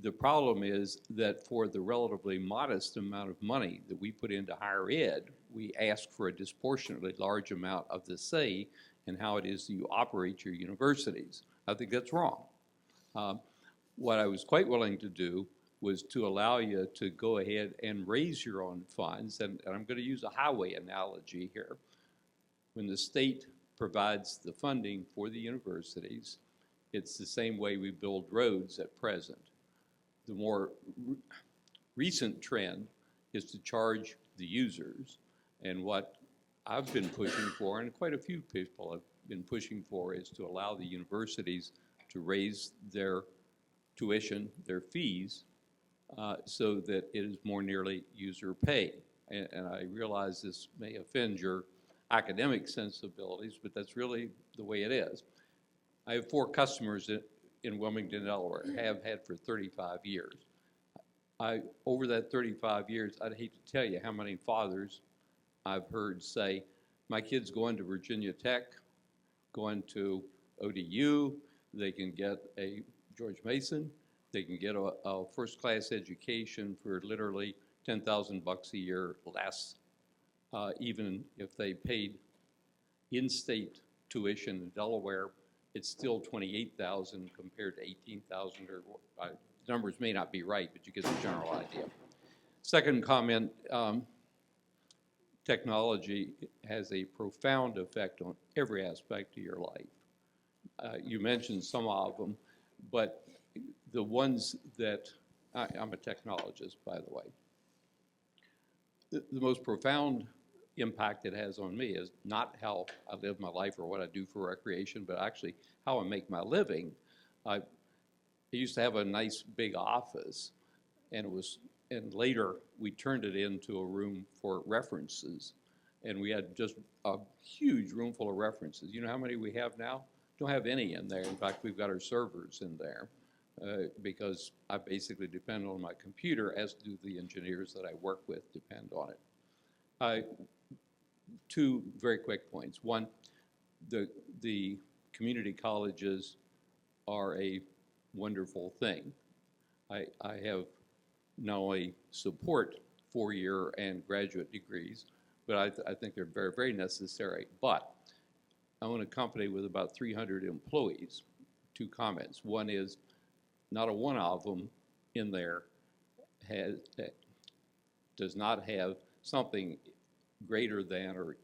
[SPEAKER 11] The problem is that for the relatively modest amount of money that we put into higher ed, we ask for a disproportionately large amount of the say in how it is that you operate your universities. I think that's wrong. What I was quite willing to do was to allow you to go ahead and raise your own funds, and I'm going to use a highway analogy here. When the state provides the funding for the universities, it's the same way we build roads at present. The more recent trend is to charge the users, and what I've been pushing for, and quite a few people have been pushing for, is to allow the universities to raise their tuition, their fees, so that it is more nearly user pay. And I realize this may offend your academic sensibilities, but that's really the way it is. I have 4 customers in Wilmington, Delaware, have had for 35 years. Over that 35 years, I'd hate to tell you how many fathers I've heard say, my kid's going to Virginia Tech, going to ODU, they can get a George Mason, they can get a first-class education for literally $10,000 a year less, even if they paid in-state tuition in Delaware. It's still $28,000 compared to $18,000, or numbers may not be right, but you get the general idea. Second comment, technology has a profound effect on every aspect of your life. You mentioned some of them, but the ones that, I'm a technologist, by the way. The most profound impact it has on me is not how I live my life or what I do for recreation, but actually how I make my living. I used to have a nice big office, and later we turned it into a room for references, and we had just a huge room full of references. You know how many we have now? Don't have any in there. In fact, we've got our servers in there. because I basically depend on my computer, as do the engineers that I work with depend on it. Two very quick points. One, the community colleges are a wonderful thing. I have not only support four-year and graduate degrees, but I think they're very, very necessary. But I own a company with about 300 employees. Two comments. One is, not a one of them in there does not have something greater than or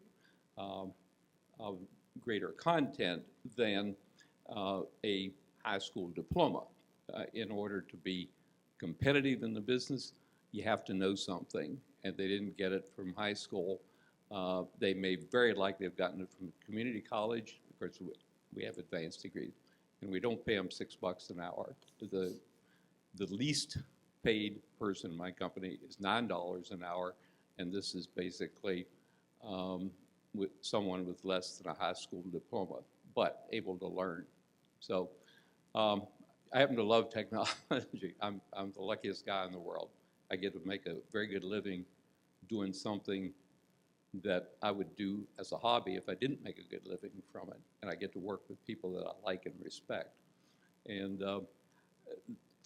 [SPEAKER 11] of greater content than a high school diploma. In order to be competitive in the business, you have to know something, and they didn't get it from high school. They may very likely have gotten it from community college. Of course, we have advanced degrees, and we don't pay them $6 an hour. The least paid person in my company is $9 an hour, and this is basically with someone with less than a high school diploma, but able to learn. So I happen to love technology. I'm the luckiest guy in the world. I get to make a very good living doing something that I would do as a hobby if I didn't make a good living from it. And I get to work with people that I like and respect. And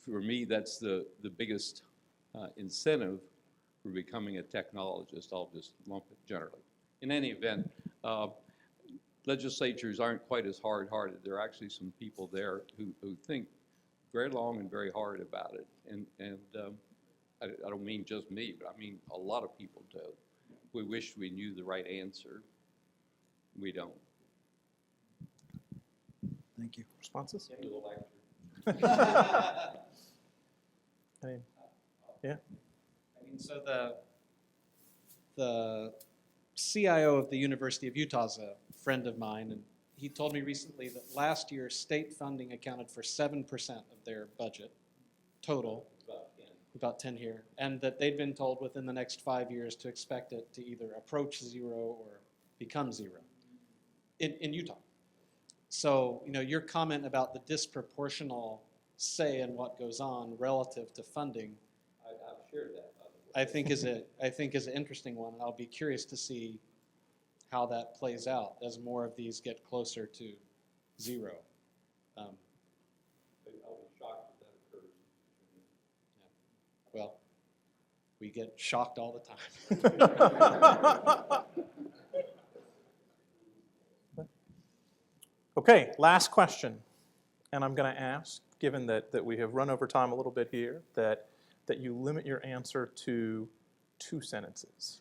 [SPEAKER 11] for me, that's the biggest incentive for becoming a technologist. I'll just lump it generally. In any event, legislatures aren't quite as hard-hearted. There are actually some people there who think very long and very hard about it. And I don't mean just me, but I mean a lot of people do. We wish we knew the right answer. We don't.
[SPEAKER 5] Thank you.
[SPEAKER 1] Responses?
[SPEAKER 2] Any- Yeah? I mean, so the CIO of the University of Utah is a friend of mine, and he told me recently that last year state funding accounted for 7% of their budget total, about 10 here, and that they'd been told within the next 5 years to expect it to either approach zero or become zero in Utah. So, you know, your comment about the disproportional say in what goes on relative to funding,
[SPEAKER 11] I've shared that.
[SPEAKER 2] I think is an interesting one, and I'll be curious to see how that plays out as more of these get closer to zero.
[SPEAKER 11] I'll be shocked if that occurs.
[SPEAKER 2] Well, we get shocked all the time.
[SPEAKER 1] Okay, last question. And I'm going to ask, given that we have run over time a little bit here, that you limit your answer to 2 sentences.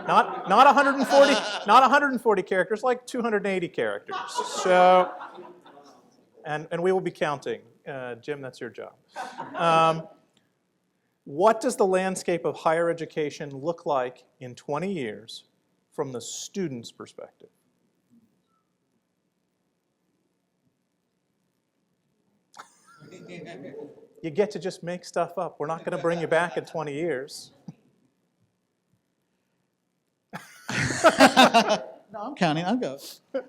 [SPEAKER 1] Not 140, not 140 characters, like 280 characters. So, and we will be counting. Jim, that's your job. What does the landscape of higher education look like in 20 years from the student's perspective? You get to just make stuff up. We're not going to bring you back in 20 years.
[SPEAKER 5] No, I'm counting. I'll go.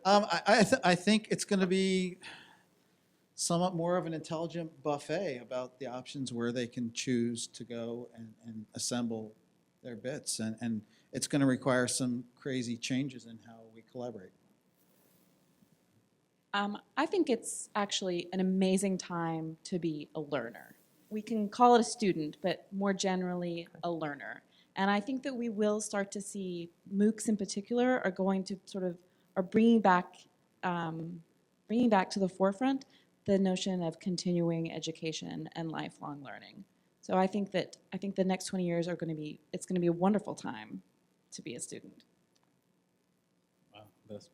[SPEAKER 5] I think it's going to be somewhat more of an intelligent buffet about the options where they can choose to go and assemble their bits. And it's going to require some crazy changes in how we collaborate.
[SPEAKER 3] I think it's actually an amazing time to be a learner. We can call it a student, but more generally a learner. And I think that we will start to see MOOCs in particular are going to are bringing back to the forefront the notion of continuing education and lifelong learning. So I think the next 20 years it's going to be a wonderful time to be a student.
[SPEAKER 6] Wow, that's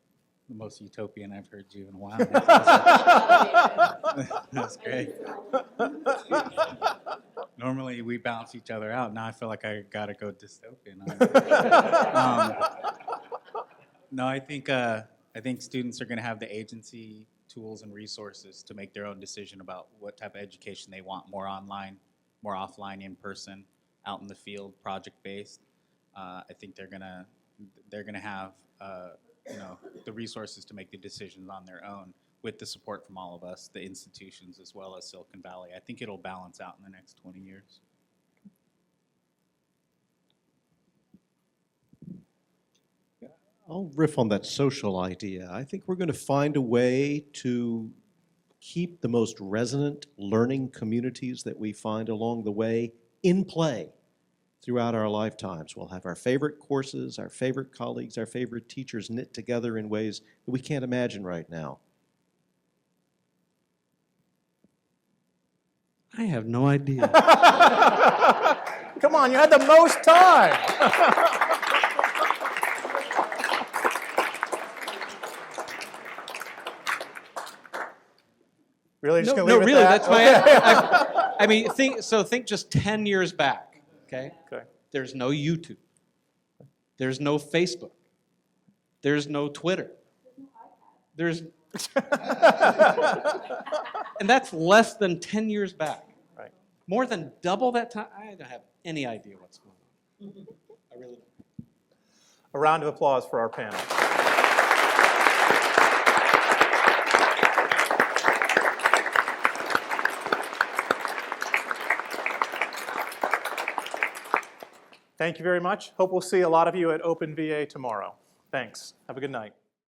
[SPEAKER 6] the most utopian I've heard you in a while. That's great. Normally we bounce each other out. Now I feel like I gotta go dystopian. No, I think students are going to have the agency, tools, and resources to make their own decision about what type of education they want: more online, more offline, in person, out in the field, project based. I think they're gonna have the resources to make the decisions on their own. with the support from all of us, the institutions as well as Silicon Valley, I think it'll balance out in the next 20 years.
[SPEAKER 4] I'll riff on that social idea. I think we're going to find a way to keep the most resonant learning communities that we find along the way in play throughout our lifetimes. We'll have our favorite courses, our favorite colleagues, our favorite teachers knit together in ways that we can't imagine right now.
[SPEAKER 2] I have no idea.
[SPEAKER 1] Come on, you had the most time. Really, just
[SPEAKER 2] No,
[SPEAKER 1] gonna leave it
[SPEAKER 2] really,
[SPEAKER 1] at
[SPEAKER 2] that's
[SPEAKER 1] that?
[SPEAKER 2] my, I mean, think just 10 years back, okay?
[SPEAKER 1] Okay.
[SPEAKER 2] There's no YouTube. There's no Facebook. There's no Twitter. There's, and that's less than 10 years back.
[SPEAKER 1] Right.
[SPEAKER 2] More than double that time, I don't have any idea what's going on. I really don't.
[SPEAKER 1] A round of applause for our panel. Thank you very much. Hope we'll see a lot of you at Open VA tomorrow. Thanks. Have a good night.